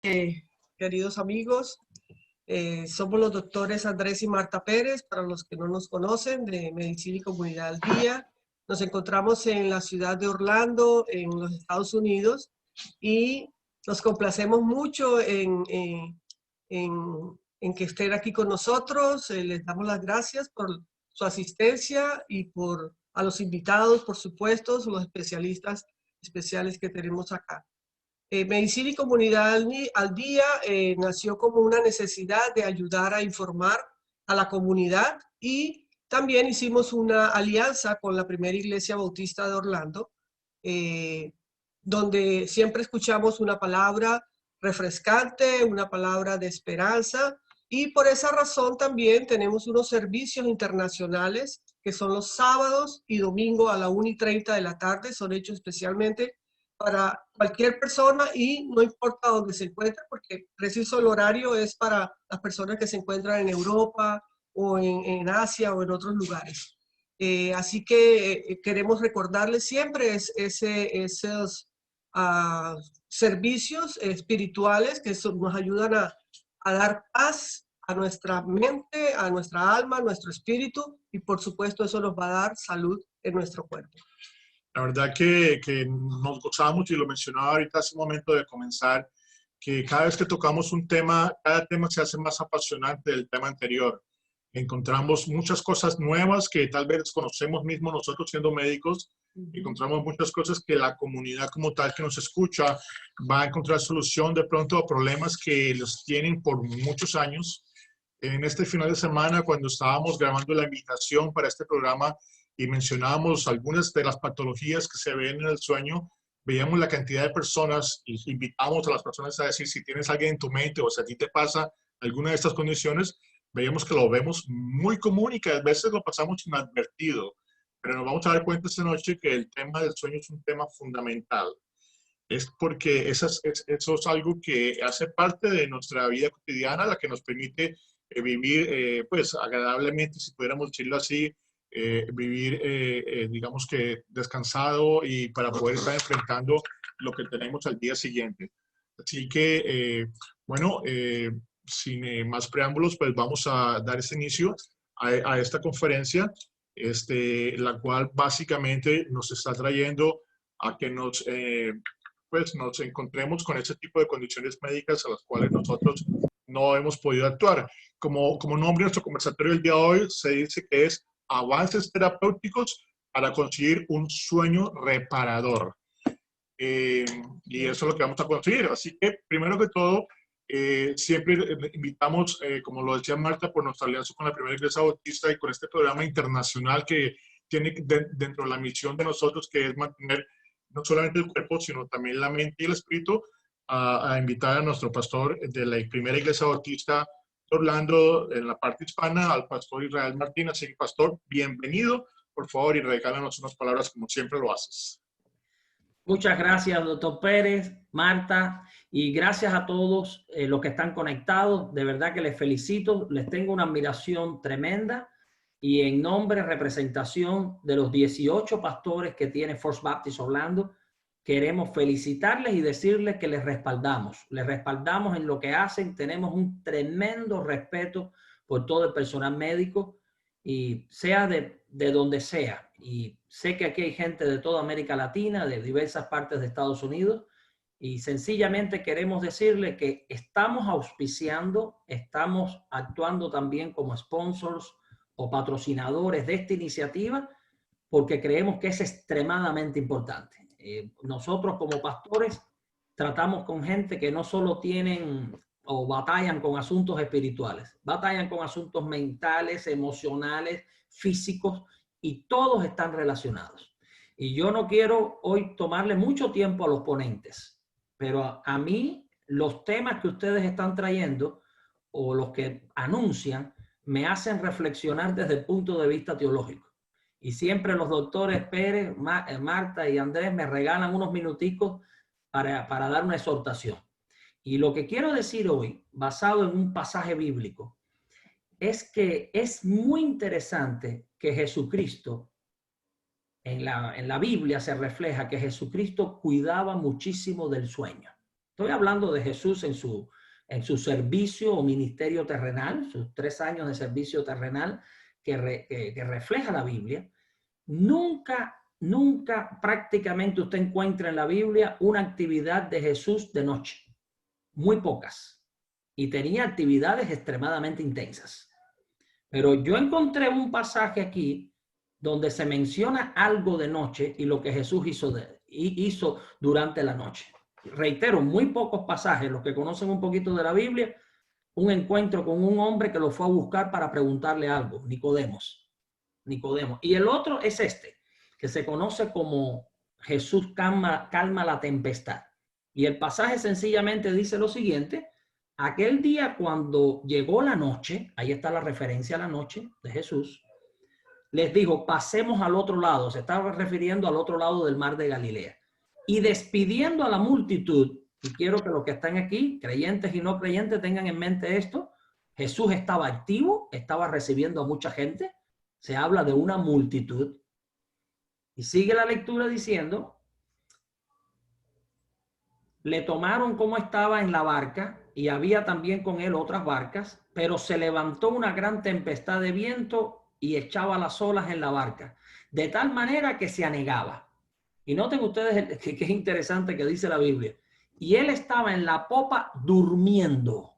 Queridos amigos, somos los doctores Andrés y Marta Pérez, para los que no nos conocen, de Medicina y Comunidad al Día. Nos encontramos en la ciudad de Orlando, en los Estados Unidos, y nos complacemos mucho en que estén aquí con nosotros. Les damos las gracias por su asistencia y a los invitados, por supuesto, los especialistas especiales que tenemos acá. Medicina y Comunidad al Día nació como una necesidad de ayudar a informar a la comunidad, y también hicimos una alianza con la Primera Iglesia Bautista de Orlando, donde siempre escuchamos una palabra refrescante, una palabra de esperanza, y por esa razón también tenemos unos servicios internacionales que son los sábados y domingos a la 1:30 de la tarde. Son hechos especialmente para cualquier persona y no importa dónde se encuentre, porque preciso el horario es para las personas que se encuentran en Europa o en Asia o en otros lugares. Así que queremos recordarles siempre esos servicios espirituales que nos ayudan a dar paz a nuestra mente, a nuestra alma, a nuestro espíritu, y por supuesto eso nos va a dar salud en nuestro cuerpo. La verdad que nos gozamos, y lo mencionaba ahorita hace un momento de comenzar, que cada vez que tocamos un tema, cada tema se hace más apasionante del tema anterior. Encontramos muchas cosas nuevas que tal vez desconocemos mismos nosotros siendo médicos. Encontramos muchas cosas que la comunidad como tal que nos escucha va a encontrar solución de pronto a problemas que los tienen por muchos años. En este final de semana, cuando estábamos grabando la invitación para este programa y mencionábamos algunas de las patologías que se ven en el sueño, veíamos la cantidad de personas y invitamos a las personas a decir si tienes alguien en tu mente o si a ti te pasa alguna de estas condiciones. Veíamos que lo vemos muy común y que a veces lo pasamos inadvertido, pero nos vamos a dar cuenta esta noche que el tema del sueño es un tema fundamental. Es porque eso es algo que hace parte de nuestra vida cotidiana, la que nos permite vivir pues agradablemente, si pudiéramos decirlo así, vivir digamos que descansado y para poder estar enfrentando lo que tenemos al día siguiente. Así que, bueno, sin más preámbulos, pues vamos a dar este inicio a esta conferencia, la cual básicamente nos está trayendo a que pues nos encontremos con ese tipo de condiciones médicas a las cuales nosotros no hemos podido actuar. Como nombre de nuestro conversatorio del día de hoy se dice que es avances terapéuticos para conseguir un sueño reparador. Y eso es lo que vamos a conseguir. Así que, primero que todo, siempre invitamos, como lo decía Marta, por nuestra alianza con la Primera Iglesia Bautista y con este programa internacional que tiene dentro de la misión de nosotros, que es mantener no solamente el cuerpo, sino también la mente y el espíritu, a invitar a nuestro pastor de la Primera Iglesia Bautista de Orlando, en la parte hispana, al pastor Israel Martínez. Así que, pastor, bienvenido, por favor, y regálanos unas palabras como siempre lo haces. Muchas gracias, doctor Pérez, Marta, y gracias a todos los que están conectados. De verdad que les felicito, les tengo una admiración tremenda, y en nombre, representación de los 18 pastores que tiene First Baptist Orlando, queremos felicitarles y decirles que les respaldamos en lo que hacen. Tenemos un tremendo respeto por todo el personal médico, y sea de donde sea. Y sé que aquí hay gente de toda América Latina, de diversas partes de Estados Unidos, y sencillamente queremos decirle que estamos auspiciando, estamos actuando también como sponsors o patrocinadores de esta iniciativa, porque creemos que es extremadamente importante. Nosotros como pastores tratamos con gente que no solo tienen o batallan con asuntos espirituales, batallan con asuntos mentales, emocionales, físicos, y todos están relacionados. Y yo no quiero hoy tomarle mucho tiempo a los ponentes, pero a mí los temas que ustedes están trayendo o los que anuncian me hacen reflexionar desde el punto de vista teológico. Y siempre los doctores Pérez, Marta y Andrés me regalan unos minuticos para dar una exhortación. Y lo que quiero decir hoy, basado en un pasaje bíblico, es que es muy interesante que Jesucristo, en la Biblia se refleja que Jesucristo cuidaba muchísimo del sueño. Estoy hablando de Jesús en su servicio o ministerio terrenal, sus 3 años de servicio terrenal que refleja la Biblia. Nunca prácticamente usted encuentra en la Biblia una actividad de Jesús de noche. Muy pocas. Y tenía actividades extremadamente intensas. Pero yo encontré un pasaje aquí donde se menciona algo de noche y lo que Jesús hizo durante la noche. Reitero, muy pocos pasajes. Los que conocen un poquito de la Biblia, un encuentro con un hombre que lo fue a buscar para preguntarle algo, Nicodemos. Y el otro es este, que se conoce como Jesús calma la tempestad. Y el pasaje sencillamente dice lo siguiente: aquel día cuando llegó la noche, ahí está la referencia a la noche de Jesús, les dijo, pasemos al otro lado. Se estaba refiriendo al otro lado del mar de Galilea. Y despidiendo a la multitud, y quiero que los que están aquí, creyentes y no creyentes, tengan en mente esto, Jesús estaba activo, estaba recibiendo a mucha gente. Se habla de una multitud. Y sigue la lectura diciendo, le tomaron como estaba en la barca y había también con él otras barcas, pero se levantó una gran tempestad de viento y echaba las olas en la barca, de tal manera que se anegaba. Y noten ustedes que es interesante que dice la Biblia. Y él estaba en la popa durmiendo.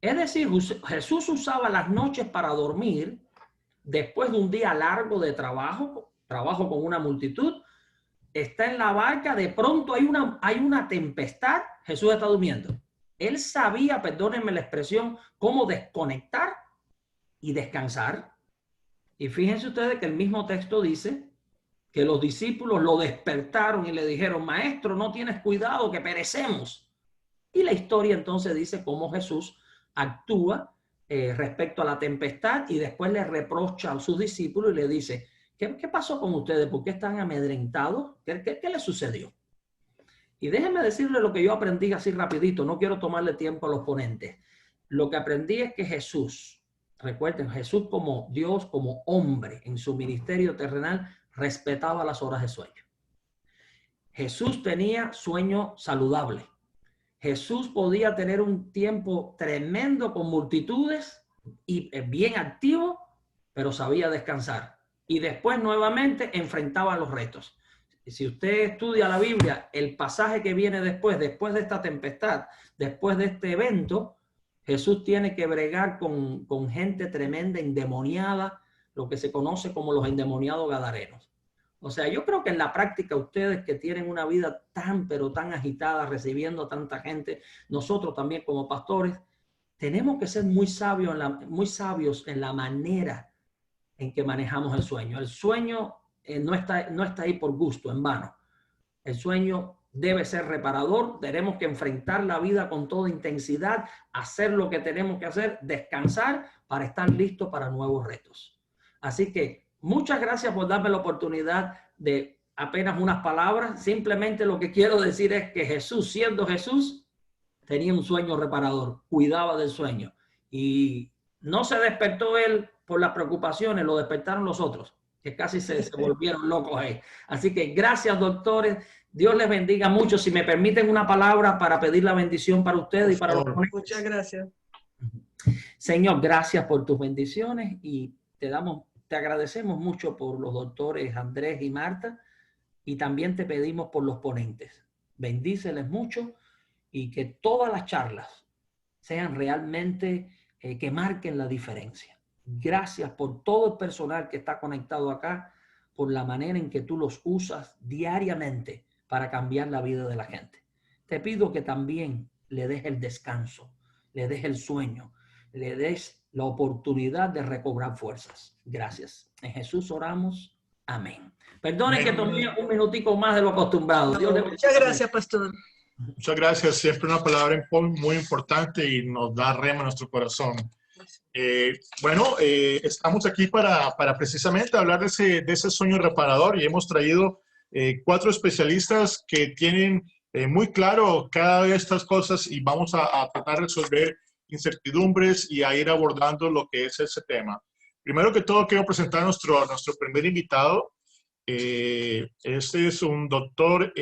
Es decir, Jesús usaba las noches para dormir después de un día largo de trabajo con una multitud. Está en la barca, de pronto hay una tempestad, Jesús está durmiendo. Él sabía, perdónenme la expresión, cómo desconectar y descansar. Y fíjense ustedes que el mismo texto dice que los discípulos lo despertaron y le dijeron, maestro, no tienes cuidado que perecemos. Y la historia entonces dice cómo Jesús actúa respecto a la tempestad y después le reprocha a sus discípulos y le dice, ¿qué pasó con ustedes? ¿Por qué están amedrentados? ¿Qué les sucedió? Y déjenme decirles lo que yo aprendí así rapidito. No quiero tomarle tiempo a los ponentes. Lo que aprendí es que Jesús, recuerden, Jesús como Dios, como hombre en su ministerio terrenal, respetaba las horas de sueño. Jesús tenía sueño saludable. Jesús podía tener un tiempo tremendo con multitudes y bien activo, pero sabía descansar. Y después nuevamente enfrentaba los retos. Si usted estudia la Biblia, el pasaje que viene después de esta tempestad, después de este evento, Jesús tiene que bregar con gente tremenda, endemoniada, lo que se conoce como los endemoniados gadarenos. O sea, yo creo que en la práctica ustedes que tienen una vida tan, pero tan agitada, recibiendo a tanta gente, nosotros también como pastores, tenemos que ser muy sabios en la manera en que manejamos el sueño. El sueño no está ahí por gusto, en vano. El sueño debe ser reparador. Tenemos que enfrentar la vida con toda intensidad, hacer lo que tenemos que hacer, descansar para estar listos para nuevos retos. Así que muchas gracias por darme la oportunidad de apenas unas palabras. Simplemente lo que quiero decir es que Jesús, siendo Jesús, tenía un sueño reparador, cuidaba del sueño. Y no se despertó él por las preocupaciones, lo despertaron los otros, que casi se volvieron locos ahí. Así que gracias, doctores. Dios les bendiga mucho. Si me permiten una palabra para pedir la bendición para ustedes y para los ponentes. Muchas gracias. Señor, gracias por tus bendiciones y te agradecemos mucho por los doctores Andrés y Marta y también te pedimos por los ponentes. Bendíceles mucho y que todas las charlas sean realmente que marquen la diferencia. Gracias por todo el personal que está conectado acá, por la manera en que tú los usas diariamente para cambiar la vida de la gente. Te pido que también le des el descanso, le des el sueño, le des la oportunidad de recobrar fuerzas. Gracias. En Jesús oramos. Amén. Perdonen que tomé un minutico más de lo acostumbrado. Muchas gracias, pastor. Muchas gracias. Siempre una palabra muy importante y nos da rema a nuestro corazón. Estamos aquí para precisamente hablar de ese sueño reparador y hemos traído 4 especialistas que tienen muy claro cada vez estas cosas y vamos a tratar de resolver incertidumbres y a ir abordando lo que es ese tema. Primero que todo, quiero presentar a nuestro primer invitado. Este es un doctor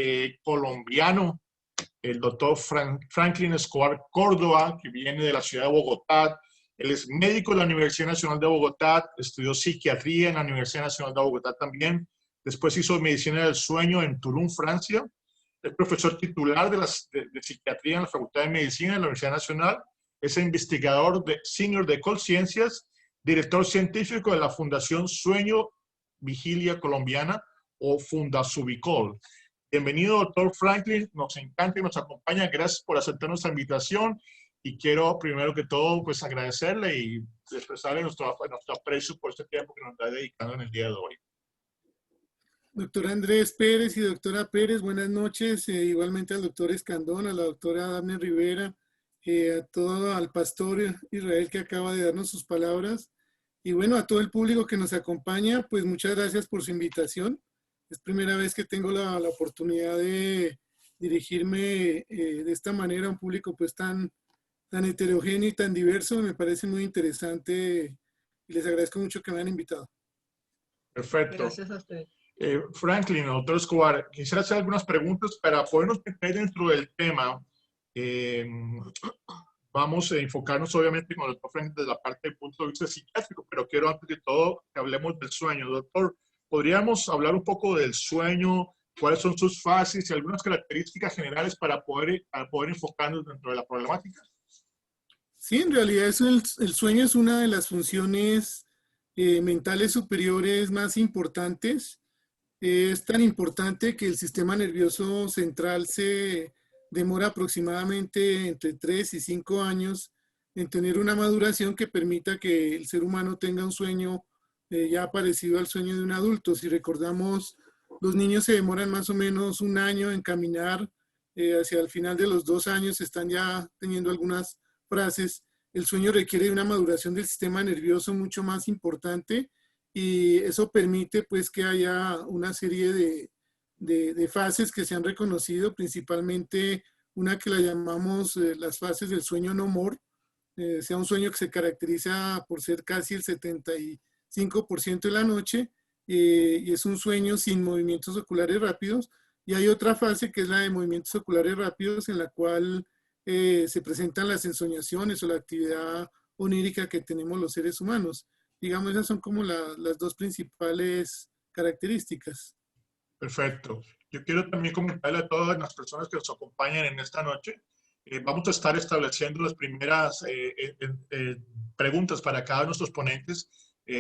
colombiano el doctor Franklin Escobar Córdoba, que viene de la ciudad de Bogotá. Él es médico de la Universidad Nacional de Bogotá, estudió psiquiatría en la Universidad Nacional de Bogotá también. Después hizo medicina del sueño en Toulon, Francia. Es profesor titular de psiquiatría en la Facultad de Medicina de la Universidad Nacional. Es investigador senior de Colciencias, director científico de la Fundación Sueño Vigilia Colombiana o Fundasubicol. Bienvenido, doctor Franklin. Nos encanta y nos acompaña. Gracias por aceptar nuestra invitación. Y quiero, primero que todo, pues agradecerle y expresarle nuestro aprecio por este tiempo que nos está dedicando en el día de hoy. Doctor Andrés Pérez y doctora Pérez, buenas noches. Igualmente al doctor Escandón, a la doctora Dafne Rivera, a todo al pastor Israel que acaba de darnos sus palabras. Y bueno, a todo el público que nos acompaña, pues muchas gracias por su invitación. Es primera vez que tengo la oportunidad de dirigirme de esta manera a un público pues tan heterogéneo y tan diverso. Me parece muy interesante y les agradezco mucho que me hayan invitado. Perfecto. Gracias a usted. Franklin, doctor Escobar, quisiera hacer algunas preguntas para podernos meter dentro del tema. Vamos a enfocarnos obviamente con el doctor Franklin desde la parte del punto de vista psiquiátrico, pero quiero antes de todo que hablemos del sueño. Doctor, ¿podríamos hablar un poco del sueño? ¿Cuáles son sus fases y algunas características generales para poder enfocarnos dentro de la problemática? Sí, en realidad el sueño es una de las funciones mentales superiores más importantes. Es tan importante que el sistema nervioso central se demora aproximadamente entre 3 y 5 años en tener una maduración que permita que el ser humano tenga un sueño ya parecido al sueño de un adulto. Si recordamos, los niños se demoran más o menos un año en caminar, hacia el final de los 2 años están ya teniendo algunas frases. El sueño requiere una maduración del sistema nervioso mucho más importante y eso permite pues que haya una serie de fases que se han reconocido, principalmente una que la llamamos las fases del sueño no more, sea un sueño que se caracteriza por ser casi el 75% de la noche y es un sueño sin movimientos oculares rápidos. Y hay otra fase que es la de movimientos oculares rápidos en la cual se presentan las ensoñaciones o la actividad onírica que tenemos los seres humanos. Digamos, esas son como las dos principales características. Perfecto. Yo quiero también comentarle a todas las personas que nos acompañan en esta noche. Vamos a estar estableciendo las primeras preguntas para cada uno de nuestros ponentes.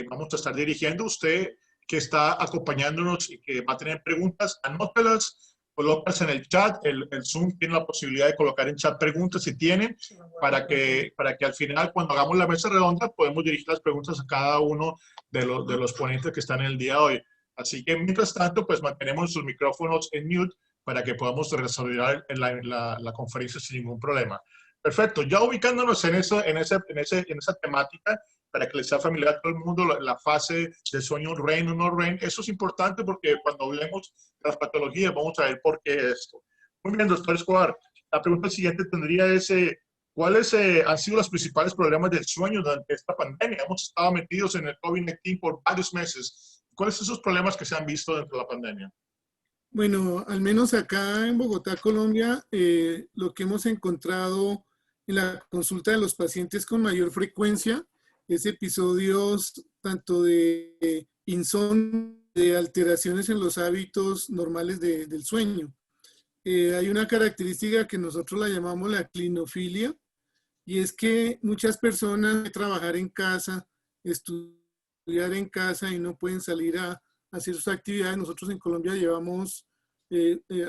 Vamos a estar dirigiendo. Usted que está acompañándonos y que va a tener preguntas, anótelas, colócalas en el chat. El Zoom tiene la posibilidad de colocar en chat preguntas si tienen, para que al final, cuando hagamos la mesa redonda, podemos dirigir las preguntas a cada uno de los ponentes que están en el día de hoy. Así que, mientras tanto, pues mantenemos sus micrófonos en mute para que podamos desarrollar la conferencia sin ningún problema. Perfecto. Ya ubicándonos en esa temática, para que les sea familiar a todo el mundo la fase de sueño REM o no REM. Eso es importante porque cuando hablemos de las patologías vamos a ver por qué esto. Muy bien, doctor Escobar. La pregunta siguiente tendría ¿cuáles han sido los principales problemas del sueño durante esta pandemia? Hemos estado metidos en el COVID-19 por varios meses. ¿Cuáles son esos problemas que se han visto dentro de la pandemia? Bueno, al menos acá en Bogotá, Colombia, lo que hemos encontrado en la consulta de los pacientes con mayor frecuencia es episodios tanto de insomnio, de alteraciones en los hábitos normales del sueño. Hay una característica que nosotros la llamamos la clinofilia, y es que muchas personas trabajar en casa, estudiar en casa y no pueden salir a hacer sus actividades. Nosotros en Colombia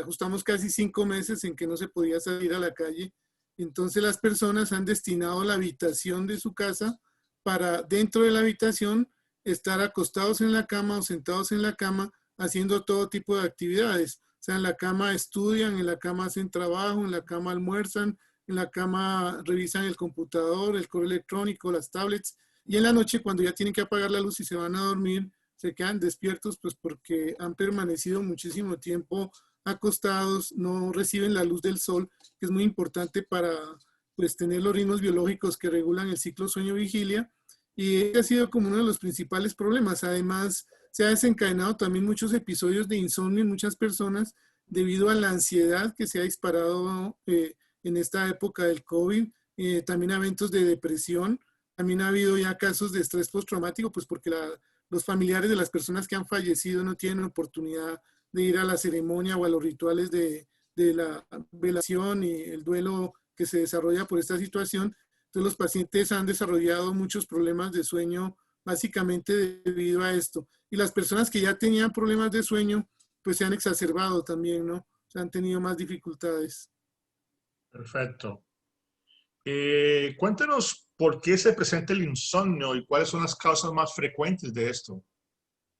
ajustamos casi 5 meses en que no se podía salir a la calle. Entonces las personas han destinado la habitación de su casa para dentro de la habitación estar acostados en la cama o sentados en la cama haciendo todo tipo de actividades. O sea, en la cama estudian, en la cama hacen trabajo, en la cama almuerzan, en la cama revisan el computador, el correo electrónico, las tablets. Y en la noche, cuando ya tienen que apagar la luz y se van a dormir, se quedan despiertos pues porque han permanecido muchísimo tiempo acostados, no reciben la luz del sol, que es muy importante para pues tener los ritmos biológicos que regulan el ciclo sueño-vigilia, y ha sido como uno de los principales problemas. Además, se ha desencadenado también muchos episodios de insomnio en muchas personas debido a la ansiedad que se ha disparado en esta época del COVID, también a eventos de depresión. También ha habido ya casos de estrés postraumático, pues porque los familiares de las personas que han fallecido no tienen oportunidad de ir a la ceremonia o a los rituales de la velación y el duelo que se desarrolla por esta situación. Entonces los pacientes han desarrollado muchos problemas de sueño básicamente debido a esto. Y las personas que ya tenían problemas de sueño, pues se han exacerbado también, ¿no? O sea, han tenido más dificultades. Perfecto. Cuéntanos por qué se presenta el insomnio y cuáles son las causas más frecuentes de esto.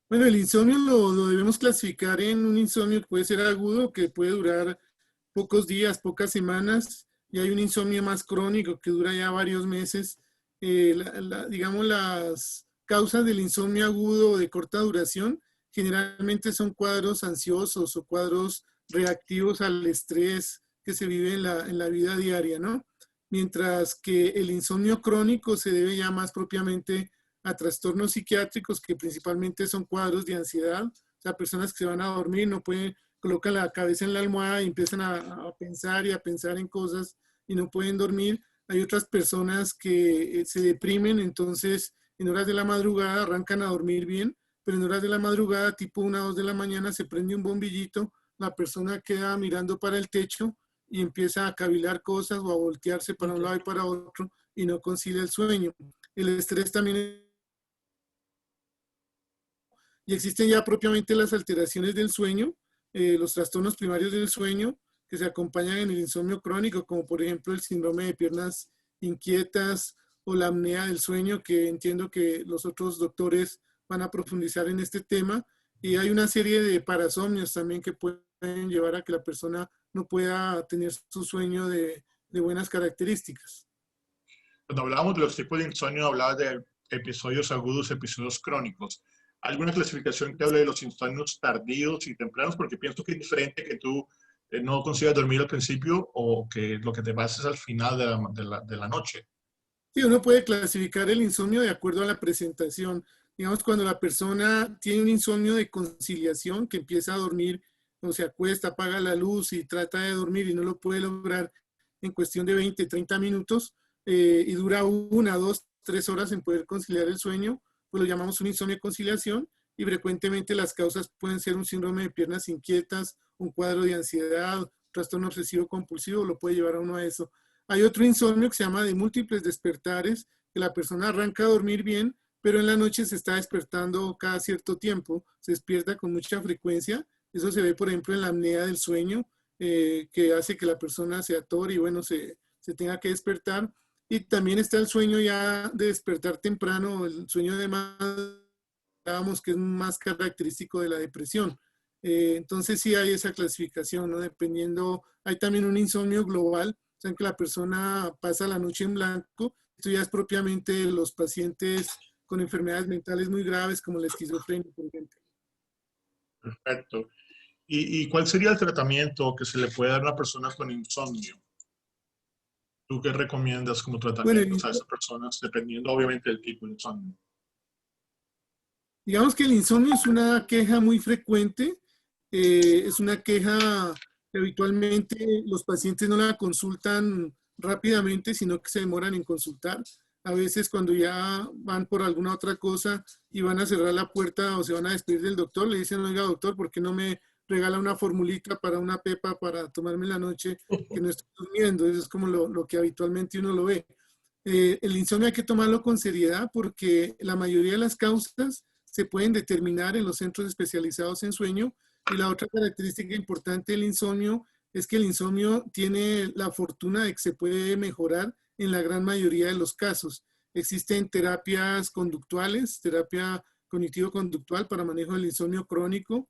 Bueno, el insomnio lo debemos clasificar en un insomnio que puede ser agudo, que puede durar pocos días, pocas semanas, y hay un insomnio más crónico que dura ya varios meses. Digamos, las causas del insomnio agudo de corta duración generalmente son cuadros ansiosos o cuadros reactivos al estrés que se vive en la vida diaria, ¿no? Mientras que el insomnio crónico se debe ya más propiamente a trastornos psiquiátricos que principalmente son cuadros de ansiedad, o sea, personas que se van a dormir, no pueden, colocan la cabeza en la almohada y empiezan a pensar y a pensar en cosas y no pueden dormir. Hay otras personas que se deprimen, entonces en horas de la madrugada arrancan a dormir bien, pero en horas de la madrugada, tipo 1 o 2 de la mañana, se prende un bombillito, la persona queda mirando para el techo y empieza a cavilar cosas o a voltearse para un lado y para otro y no concilia el sueño. El estrés también. Y existen ya propiamente las alteraciones del sueño, los trastornos primarios del sueño que se acompañan en el insomnio crónico, como por ejemplo el síndrome de piernas inquietas o la apnea del sueño, que entiendo que los otros doctores van a profundizar en este tema. Y hay una serie de parasomnios también que pueden llevar a que la persona no pueda tener su sueño de buenas características. Cuando hablábamos de los tipos de insomnio, hablabas de episodios agudos, episodios crónicos. ¿Alguna clasificación que hable de los insomnios tardíos y tempranos? Porque pienso que es diferente que tú no consigas dormir al principio o que lo que te pasa es al final de la noche. Sí, uno puede clasificar el insomnio de acuerdo a la presentación. Digamos, cuando la persona tiene un insomnio de conciliación, que empieza a dormir o se acuesta, apaga la luz y trata de dormir y no lo puede lograr en cuestión de 20, 30 minutos y dura 1, 2, 3 horas en poder conciliar el sueño, pues lo llamamos un insomnio de conciliación y frecuentemente las causas pueden ser un síndrome de piernas inquietas, un cuadro de ansiedad, trastorno obsesivo compulsivo, lo puede llevar a uno a eso. Hay otro insomnio que se llama de múltiples despertares, que la persona arranca a dormir bien, pero en la noche se está despertando cada cierto tiempo, se despierta con mucha frecuencia. Eso se ve, por ejemplo, en la apnea del sueño, que hace que la persona se atore y, bueno, se tenga que despertar. Y también está el sueño ya de despertar temprano, el sueño de más, que es más característico de la depresión. Entonces sí hay esa clasificación, ¿no? Dependiendo, hay también un insomnio global, o sea, que la persona pasa la noche en blanco. Esto ya es propiamente los pacientes con enfermedades mentales muy graves como la esquizofrenia, por ejemplo. Perfecto. ¿Y cuál sería el tratamiento que se le puede dar a una persona con insomnio? ¿Tú qué recomiendas como tratamiento a esas personas, dependiendo obviamente del tipo de insomnio? Digamos que el insomnio es una queja muy frecuente, es una queja que habitualmente los pacientes no la consultan rápidamente, sino que se demoran en consultar. A veces cuando ya van por alguna otra cosa y van a cerrar la puerta o se van a despedir del doctor, le dicen, oiga doctor, ¿por qué no me regala una formulita para una pepa para tomarme en la noche que no estoy durmiendo? Eso es como lo que habitualmente uno lo ve. El insomnio hay que tomarlo con seriedad porque la mayoría de las causas se pueden determinar en los centros especializados en sueño. Y la otra característica importante del insomnio es que el insomnio tiene la fortuna de que se puede mejorar en la gran mayoría de los casos. Existen terapias conductuales, terapia cognitivo-conductual para manejo del insomnio crónico.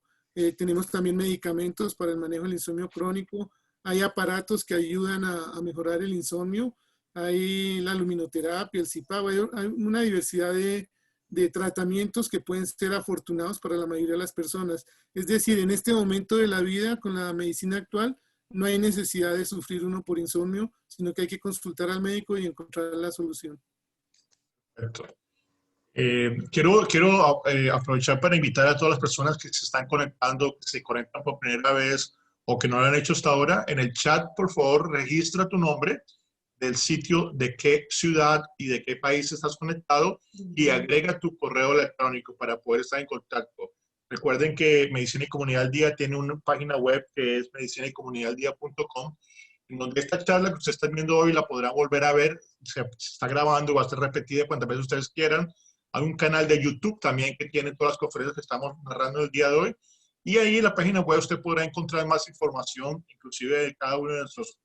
Tenemos también medicamentos para el manejo del insomnio crónico. Hay aparatos que ayudan a mejorar el insomnio. Hay la luminoterapia, el CPAP. Hay una diversidad de tratamientos que pueden ser afortunados para la mayoría de las personas. Es decir, en este momento de la vida, con la medicina actual, no hay necesidad de sufrir uno por insomnio, sino que hay que consultar al médico y encontrar la solución. Perfecto. Quiero aprovechar para invitar a todas las personas que se están conectando, que se conectan por primera vez o que no lo han hecho hasta ahora, en el chat, por favor, registra tu nombre, del sitio, de qué ciudad y de qué país estás conectado y agrega tu correo electrónico para poder estar en contacto. Recuerden que Medicina y Comunidad al Día tiene una página web que es medicinaycomunidadaldía.com, en donde esta charla que ustedes están viendo hoy la podrán volver a ver, se está grabando, va a ser repetida cuantas veces ustedes quieran. Hay un canal de YouTube también que tiene todas las conferencias que estamos narrando el día de hoy. Y ahí en la página web usted podrá encontrar más información, inclusive de cada uno de nuestros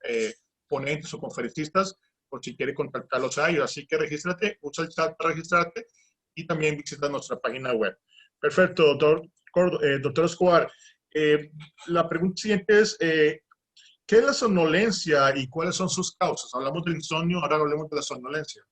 ponentes o conferencistas, por si quiere contactarlos a ellos. Así que regístrate, usa el chat para registrarte y también visita nuestra página web. Perfecto, doctor Escobar. La pregunta siguiente es, ¿qué es la somnolencia y cuáles son sus causas? Hablamos del insomnio, ahora hablemos de la somnolencia.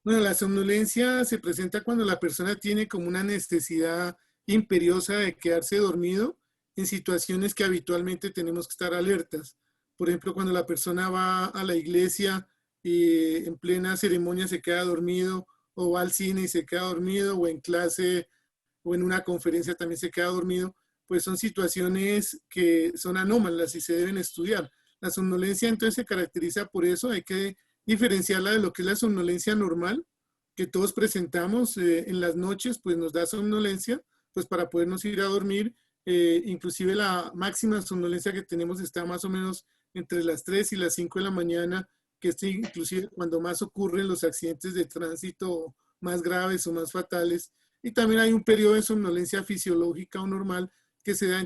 Bueno, la somnolencia se presenta cuando la persona tiene como una necesidad imperiosa de quedarse dormido en situaciones que habitualmente tenemos que estar alertas. Por ejemplo, cuando la persona va a la iglesia y en plena ceremonia se queda dormido, o va al cine y se queda dormido, o en clase o en una conferencia también se queda dormido, pues son situaciones que son anómalas y se deben estudiar. La somnolencia entonces se caracteriza por eso, hay que diferenciarla de lo que es la somnolencia normal, que todos presentamos en las noches, pues nos da somnolencia, pues para podernos ir a dormir. Inclusive la máxima somnolencia que tenemos está más o menos entre las 3 y las 5 de la mañana, que es inclusive cuando más ocurren los accidentes de tránsito más graves o más fatales. Y también hay un periodo de somnolencia fisiológica o normal que se da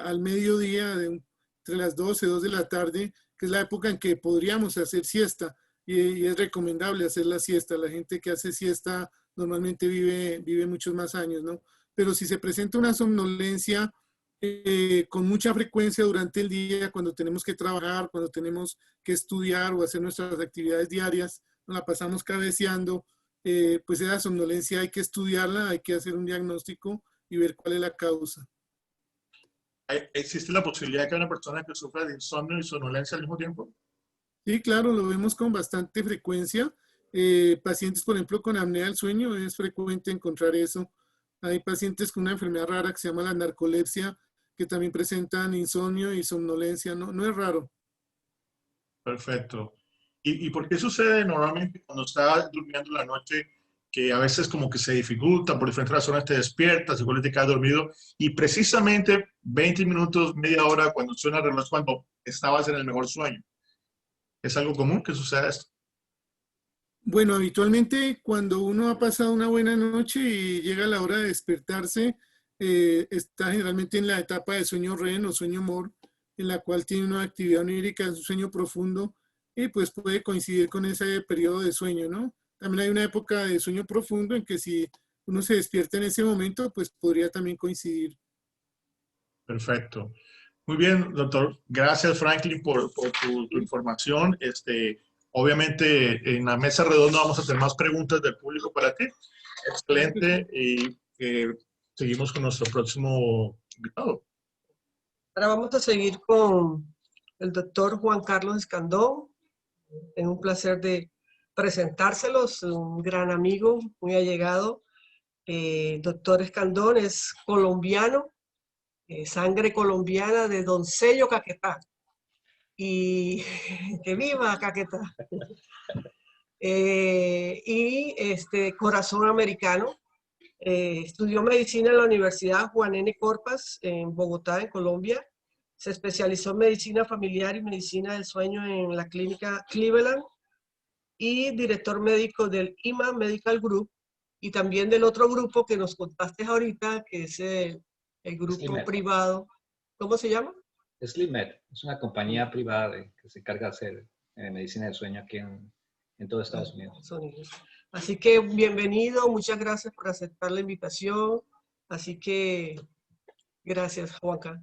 al mediodía, entre las 12 y 2 de la tarde, que es la época en que podríamos hacer siesta. Y es recomendable hacer la siesta. La gente que hace siesta normalmente vive muchos más años, ¿no? Pero si se presenta una somnolencia con mucha frecuencia durante el día, cuando tenemos que trabajar, cuando tenemos que estudiar o hacer nuestras actividades diarias, nos la pasamos cabeceando, pues esa somnolencia hay que estudiarla, hay que hacer un diagnóstico y ver cuál es la causa. ¿Existe la posibilidad de que una persona que sufra de insomnio y somnolencia al mismo tiempo? Sí, claro, lo vemos con bastante frecuencia. Pacientes, por ejemplo, con apnea del sueño, es frecuente encontrar eso. Hay pacientes con una enfermedad rara que se llama la narcolepsia, que también presentan insomnio y somnolencia. No es raro. Perfecto. ¿Y por qué sucede normalmente cuando estás durmiendo la noche que a veces como que se dificulta, por diferentes razones te despiertas, igual te quedas dormido y precisamente 20 minutos, media hora cuando suena el reloj es cuando estabas en el mejor sueño? ¿Es algo común que suceda esto? Bueno, habitualmente cuando uno ha pasado una buena noche y llega la hora de despertarse, está generalmente en la etapa de sueño REM o sueño MOR, en la cual tiene una actividad onírica, es un sueño profundo, y pues puede coincidir con ese periodo de sueño, ¿no? También hay una época de sueño profundo en que si uno se despierta en ese momento, pues podría también coincidir. Perfecto. Muy bien, doctor. Gracias, Franklin, por tu información. Obviamente, en la mesa redonda vamos a tener más preguntas del público para ti. Excelente. Y seguimos con nuestro próximo invitado. Ahora vamos a seguir con el doctor Juan Carlos Escandón. Es un placer de presentárselos, un gran amigo, muy allegado. Doctor Escandón es colombiano, sangre colombiana de Doncello, Caquetá. Y que viva Caquetá. Corazón americano. Estudió medicina en la Universidad Juan N. Corpas en Bogotá, en Colombia. Se especializó en medicina familiar y medicina del sueño en la clínica Cleveland y director médico del IMA Medical Group y también del otro grupo que nos contaste ahorita, que es el grupo SleepMed. Privado. ¿Cómo se llama? SleepMed es una compañía privada que se encarga de hacer medicina del sueño aquí en todo Estados Unidos. Así que bienvenido, muchas gracias por aceptar la invitación. Así que gracias, Juanca.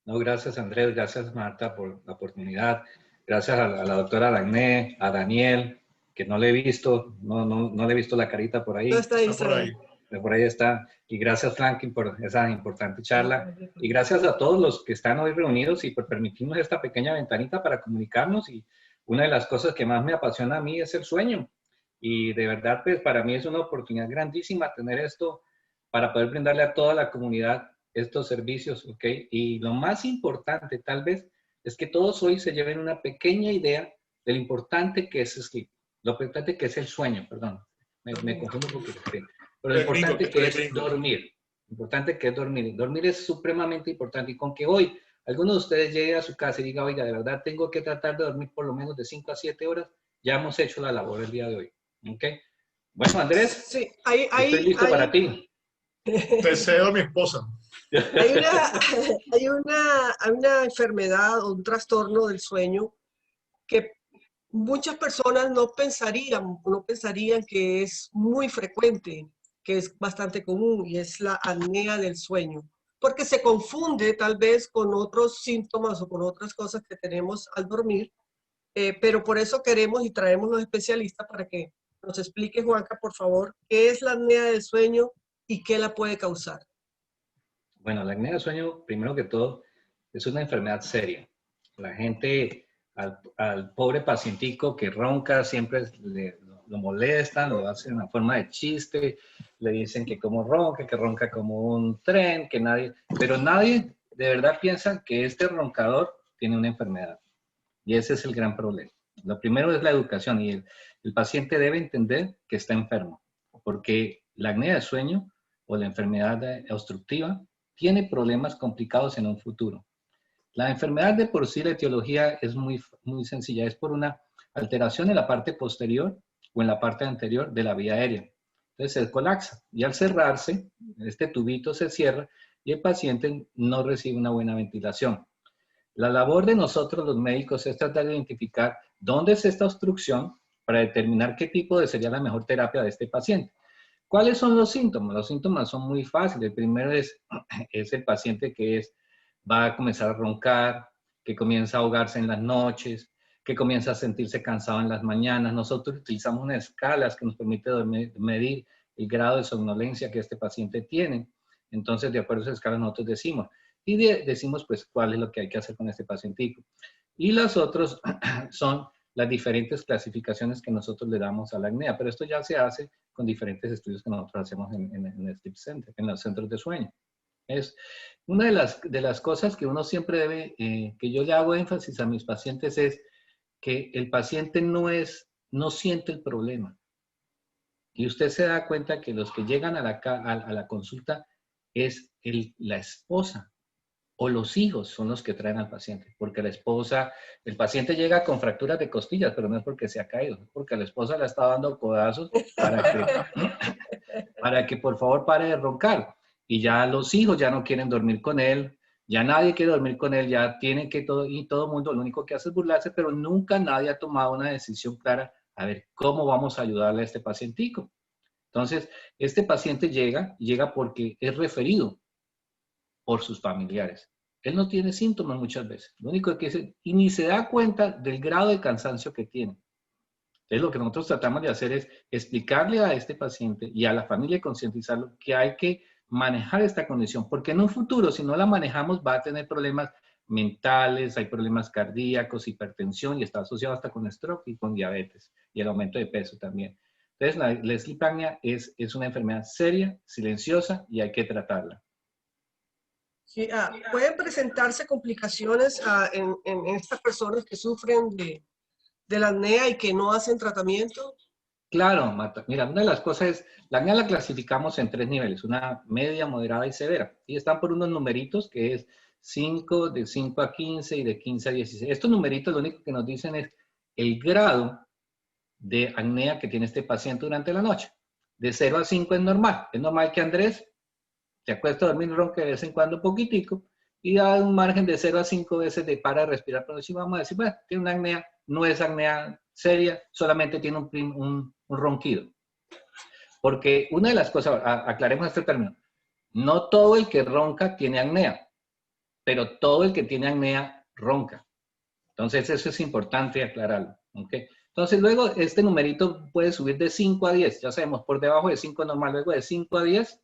No, gracias Andrés, gracias Marta por la oportunidad. Gracias a la doctora Dagné, a Daniel, que no le he visto, no le he visto la carita por ahí. No está ahí, Está por ahí. Por ahí está. Y gracias Franklin por esa importante charla. Y gracias a todos los que están hoy reunidos y por permitirnos esta pequeña ventanita para comunicarnos. Y una de las cosas que más me apasiona a mí es el sueño. Y de verdad, pues para mí es una oportunidad grandísima tener esto para poder brindarle a toda la comunidad estos servicios, ¿ok? Y lo más importante, tal vez, es que todos hoy se lleven una pequeña idea de lo importante que es sleep, lo importante que es el sueño, perdón, me confundo un poquito, sí. Pero lo importante que es dormir, importante que es dormir. Dormir es supremamente importante, y con que hoy alguno de ustedes llegue a su casa y diga, oiga, de verdad tengo que tratar de dormir por lo menos de 5 a 7 horas, ya hemos hecho la labor el día de hoy, ¿ok? Bueno, Andrés, Sí, estoy listo para ti. Te cedo a mi esposa. hay una enfermedad o un trastorno del sueño que muchas personas no pensarían que es muy frecuente, que es bastante común, y es la apnea del sueño, porque se confunde tal vez con otros síntomas o con otras cosas que tenemos al dormir, pero por eso queremos y traemos los especialistas para que nos explique, Juanca, por favor, qué es la apnea del sueño y qué la puede causar. Bueno, la apnea del sueño, primero que todo, es una enfermedad seria. La gente, al pobre pacientico que ronca, siempre lo molestan, lo hacen en forma de chiste, le dicen que como ronca, que ronca como un tren, que nadie, pero nadie de verdad piensa que este roncador tiene una enfermedad. Y ese es el gran problema. Lo primero es la educación, y el paciente debe entender que está enfermo, porque la apnea del sueño o la enfermedad obstructiva tiene problemas complicados en un futuro. La enfermedad de por sí, la etiología es muy sencilla, es por una alteración en la parte posterior o en la parte anterior de la vía aérea. Entonces se colapsa, y al cerrarse, este tubito se cierra y el paciente no recibe una buena ventilación. La labor de nosotros los médicos es tratar de identificar dónde es esta obstrucción para determinar qué tipo sería la mejor terapia de este paciente. ¿Cuáles son los síntomas? Los síntomas son muy fáciles. El primero es el paciente que va a comenzar a roncar, que comienza a ahogarse en las noches, que comienza a sentirse cansado en las mañanas. Nosotros utilizamos unas escalas que nos permite medir el grado de somnolencia que este paciente tiene. Entonces, de acuerdo a esas escalas, nosotros decimos. Y decimos, pues, cuál es lo que hay que hacer con este pacientico. Y las otras son las diferentes clasificaciones que nosotros le damos a la apnea, pero esto ya se hace con diferentes estudios que nosotros hacemos en el Sleep Center, en los centros de sueño. Es una de las cosas que uno siempre debe, que yo le hago énfasis a mis pacientes, es que el paciente no siente el problema. Y usted se da cuenta que los que llegan a la consulta es la esposa o los hijos son los que traen al paciente, porque el paciente llega con fracturas de costillas, pero no es porque se ha caído, es porque la esposa le está dando codazos para que por favor pare de roncar. Y ya los hijos ya no quieren dormir con él, ya nadie quiere dormir con él, ya tienen que todo el mundo lo único que hace es burlarse, pero nunca nadie ha tomado una decisión clara, a ver, ¿cómo vamos a ayudarle a este pacientico? Entonces, este paciente llega porque es referido por sus familiares. Él no tiene síntomas muchas veces. Lo único que es, y ni se da cuenta del grado de cansancio que tiene. Entonces, lo que nosotros tratamos de hacer es explicarle a este paciente y a la familia, concientizarlo que hay que manejar esta condición, porque en un futuro, si no la manejamos, va a tener problemas mentales, hay problemas cardíacos, hipertensión, y está asociado hasta con stroke y con diabetes, y el aumento de peso también. Entonces, la sleep apnea es una enfermedad seria, silenciosa, y hay que tratarla. Sí, ¿pueden presentarse complicaciones en estas personas que sufren de la apnea y que no hacen tratamiento? Claro, Marta. Mira, una de las cosas es, la apnea la clasificamos en 3 niveles, una media, moderada y severa. Y están por unos numeritos que es 5, de 5 a 15 y de 15 a 16. Estos numeritos lo único que nos dicen es el grado de apnea que tiene este paciente durante la noche. De 0 a 5 es normal. Es normal que Andrés se acuesta a dormir y ronque de vez en cuando un poquitico, y da un margen de 0 a 5 veces de para de respirar, pero si vamos a decir, bueno, tiene una apnea, no es apnea seria, solamente tiene un ronquido. Porque una de las cosas, aclaremos este término, no todo el que ronca tiene apnea, pero todo el que tiene apnea ronca. Entonces eso es importante aclararlo, ¿ok? Entonces luego este numerito puede subir de 5 a 10, ya sabemos, por debajo de 5 normal, luego de 5 a 10,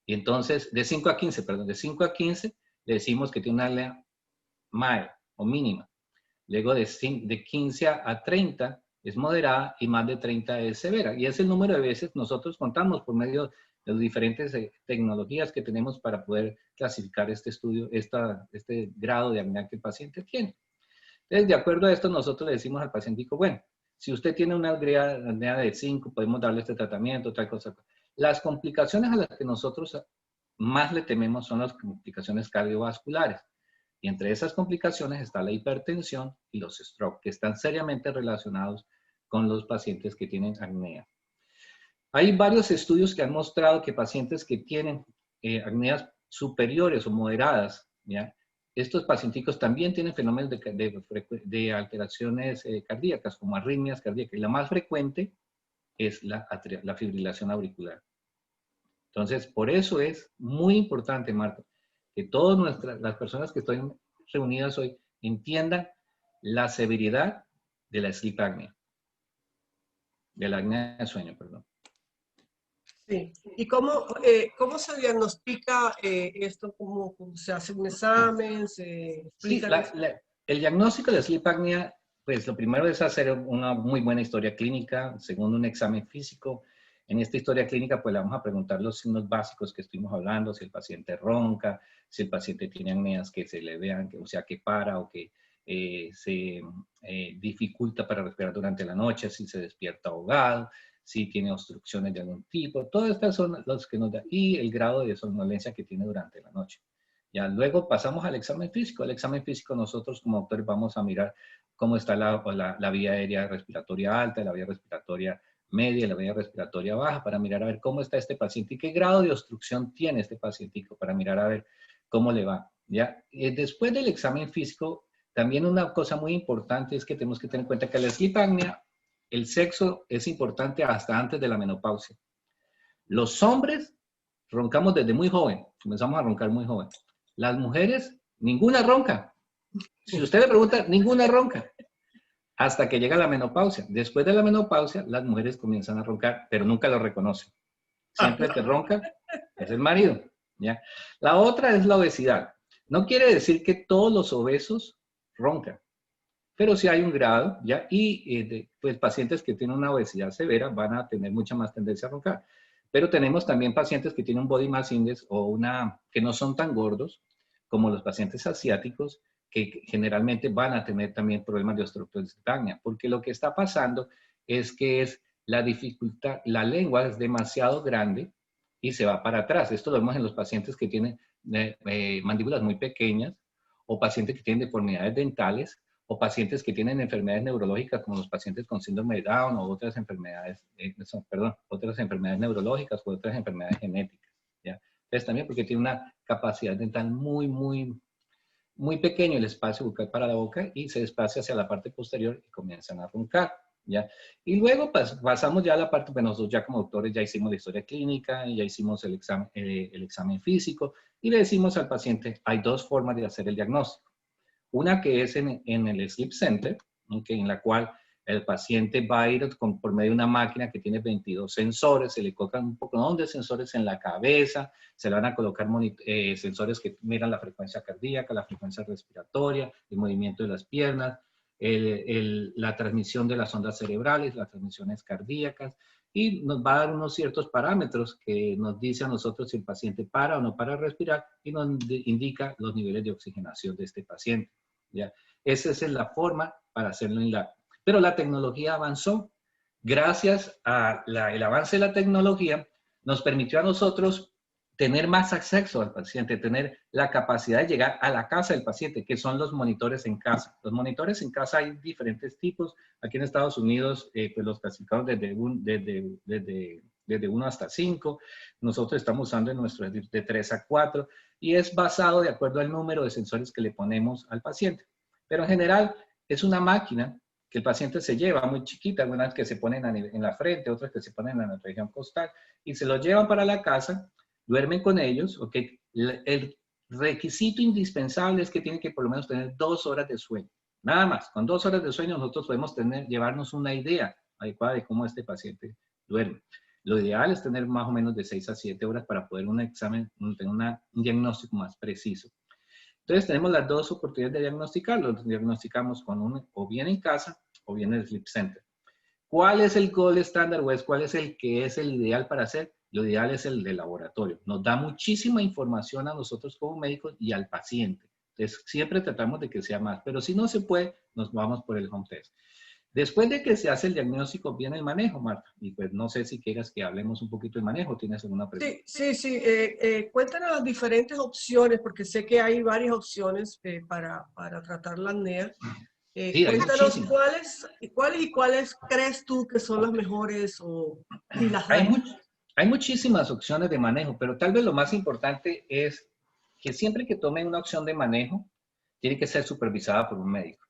y entonces de 5 a 15, perdón, de 5 a 15 le decimos que tiene una apnea mild o mínima. Luego de 15 a 30 es moderada y más de 30 es severa. Y es el número de veces nosotros contamos por medio de las diferentes tecnologías que tenemos para poder clasificar este estudio, este grado de apnea que el paciente tiene. Entonces, de acuerdo a esto, nosotros le decimos al paciente, bueno, si usted tiene una apnea de 5, podemos darle este tratamiento, tal cosa. Las complicaciones a las que nosotros más le tememos son las complicaciones cardiovasculares. Y entre esas complicaciones está la hipertensión y los stroke, que están seriamente relacionados con los pacientes que tienen apnea. Hay varios estudios que han mostrado que pacientes que tienen apneas superiores o moderadas, ¿ya? Estos pacienticos también tienen fenómenos de alteraciones cardíacas, como arritmias cardíacas. Y la más frecuente es la fibrilación auricular. Entonces, por eso es muy importante, Marta, que todas las personas que están reunidas hoy entiendan la severidad de la sleep apnea, de la apnea de sueño, perdón. Sí. ¿Y cómo se diagnostica esto? ¿Cómo se hace un examen? ¿Se explica? Sí, el diagnóstico de sleep apnea, pues lo primero es hacer una muy buena historia clínica, segundo un examen físico. En esta historia clínica, pues le vamos a preguntar los signos básicos que estuvimos hablando, si el paciente ronca, si el paciente tiene apneas que se le vean, o sea, que para o que se dificulta para respirar durante la noche, si se despierta ahogado, si tiene obstrucciones de algún tipo. Todas estas son las que nos da, y el grado de somnolencia que tiene durante la noche. Ya, luego pasamos al examen físico. El examen físico nosotros como doctores vamos a mirar cómo está la vía aérea respiratoria alta, la vía respiratoria media, la vía respiratoria baja, para mirar a ver cómo está este paciente y qué grado de obstrucción tiene este pacientico, para mirar a ver cómo le va. ¿Ya? Después del examen físico, también una cosa muy importante es que tenemos que tener en cuenta que la sleep apnea, el sexo es importante hasta antes de la menopausia. Los hombres roncamos desde muy joven, comenzamos a roncar muy joven. Las mujeres, ninguna ronca. Si usted le pregunta, ninguna ronca. Hasta que llega la menopausia. Después de la menopausia, las mujeres comienzan a roncar, pero nunca lo reconocen. Siempre que ronca es el marido. ¿Ya? La otra es la obesidad. No quiere decir que todos los obesos roncan, pero sí hay un grado, ¿ya? Y pues pacientes que tienen una obesidad severa van a tener mucha más tendencia a roncar. Pero tenemos también pacientes que tienen un body mass index que no son tan gordos, como los pacientes asiáticos, que generalmente van a tener también problemas de obstrucción de apnea, porque lo que está pasando es que la dificultad, la lengua es demasiado grande y se va para atrás. Esto lo vemos en los pacientes que tienen mandíbulas muy pequeñas, o pacientes que tienen deformidades dentales, o pacientes que tienen enfermedades neurológicas, como los pacientes con síndrome de Down, o otras enfermedades, otras enfermedades neurológicas, o otras enfermedades genéticas. ¿Ya? Entonces también porque tiene una capacidad dental muy pequeño el espacio bucal para la boca, y se desplaza hacia la parte posterior y comienzan a roncar. ¿Ya? Y luego pasamos ya a la parte, bueno, nosotros ya como doctores ya hicimos la historia clínica, ya hicimos el examen físico, y le decimos al paciente, hay dos formas de hacer el diagnóstico. Una que es en el Sleep Center, en la cual el paciente va a ir por medio de una máquina que tiene 22 sensores, se le colocan un poco de sensores en la cabeza, se le van a colocar sensores que miran la frecuencia cardíaca, la frecuencia respiratoria, el movimiento de las piernas, la transmisión de las ondas cerebrales, las transmisiones cardíacas, y nos va a dar unos ciertos parámetros que nos dice a nosotros si el paciente para o no para respirar, y nos indica los niveles de oxigenación de este paciente. ¿Ya? Esa es la forma para hacerlo en la... Pero la tecnología avanzó. Gracias al avance de la tecnología, nos permitió a nosotros tener más acceso al paciente, tener la capacidad de llegar a la casa del paciente, que son los monitores en casa. Los monitores en casa hay diferentes tipos. Aquí en Estados Unidos, pues los clasificamos desde 1 hasta 5. Nosotros estamos usando en nuestro de 3 a 4, y es basado de acuerdo al número de sensores que le ponemos al paciente. Pero en general es una máquina que el paciente se lleva muy chiquita, algunas que se ponen en la frente, otras que se ponen en la región costal, y se los llevan para la casa, duermen con ellos. ¿Ok? El requisito indispensable es que tienen que por lo menos tener 2 horas de sueño. Nada más. Con 2 horas de sueño nosotros podemos llevarnos una idea adecuada de cómo este paciente duerme. Lo ideal es tener más o menos de 6 a 7 horas para poder tener un diagnóstico más preciso. Entonces tenemos las dos oportunidades de diagnosticarlo. Lo diagnosticamos o bien en casa o bien en el Sleep Center. ¿Cuál es el gold estándar o cuál es el que es el ideal para hacer? Lo ideal es el de laboratorio. Nos da muchísima información a nosotros como médicos y al paciente. Entonces, siempre tratamos de que sea más, pero si no se puede, nos vamos por el home test. Después de que se hace el diagnóstico, viene el manejo, Marta. Y pues no sé si quieras que hablemos un poquito del manejo. ¿Tienes alguna pregunta? Sí. Cuéntanos las diferentes opciones, porque sé que hay varias opciones para tratar la apnea. Sí, hay Cuéntanos muchísimas. cuáles crees tú que son las mejores o si las hay. Hay muchísimas opciones de manejo, pero tal vez lo más importante es que siempre que tomen una opción de manejo, tiene que ser supervisada por un médico.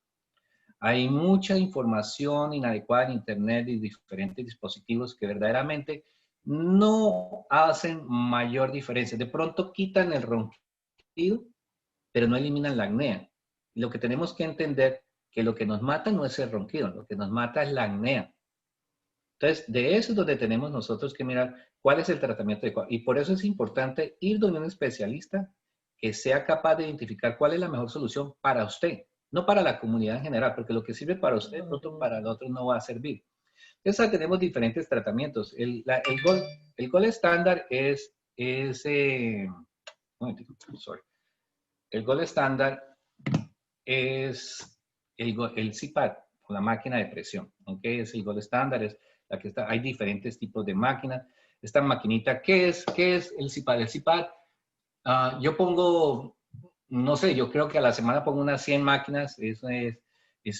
Hay mucha información inadecuada en Internet y diferentes dispositivos que verdaderamente no hacen mayor diferencia. De pronto quitan el ronquido, pero no eliminan la apnea. Y lo que tenemos que entender que lo que nos mata no es el ronquido, lo que nos mata es la apnea. Entonces, de eso es donde tenemos nosotros que mirar cuál es el tratamiento adecuado. Y por eso es importante ir donde un especialista que sea capaz de identificar cuál es la mejor solución para usted, no para la comunidad en general, porque lo que sirve para usted, pronto para el otro no va a servir. Entonces, tenemos diferentes tratamientos. El gold estándar el gold estándar es el CPAP, la máquina de presión. ¿Okay? Es el gold estándar, es la que está. Hay diferentes tipos de máquinas. Esta maquinita, ¿qué es el CPAP? El CPAP, yo pongo, no sé, yo creo que a la semana pongo unas 100 máquinas. Es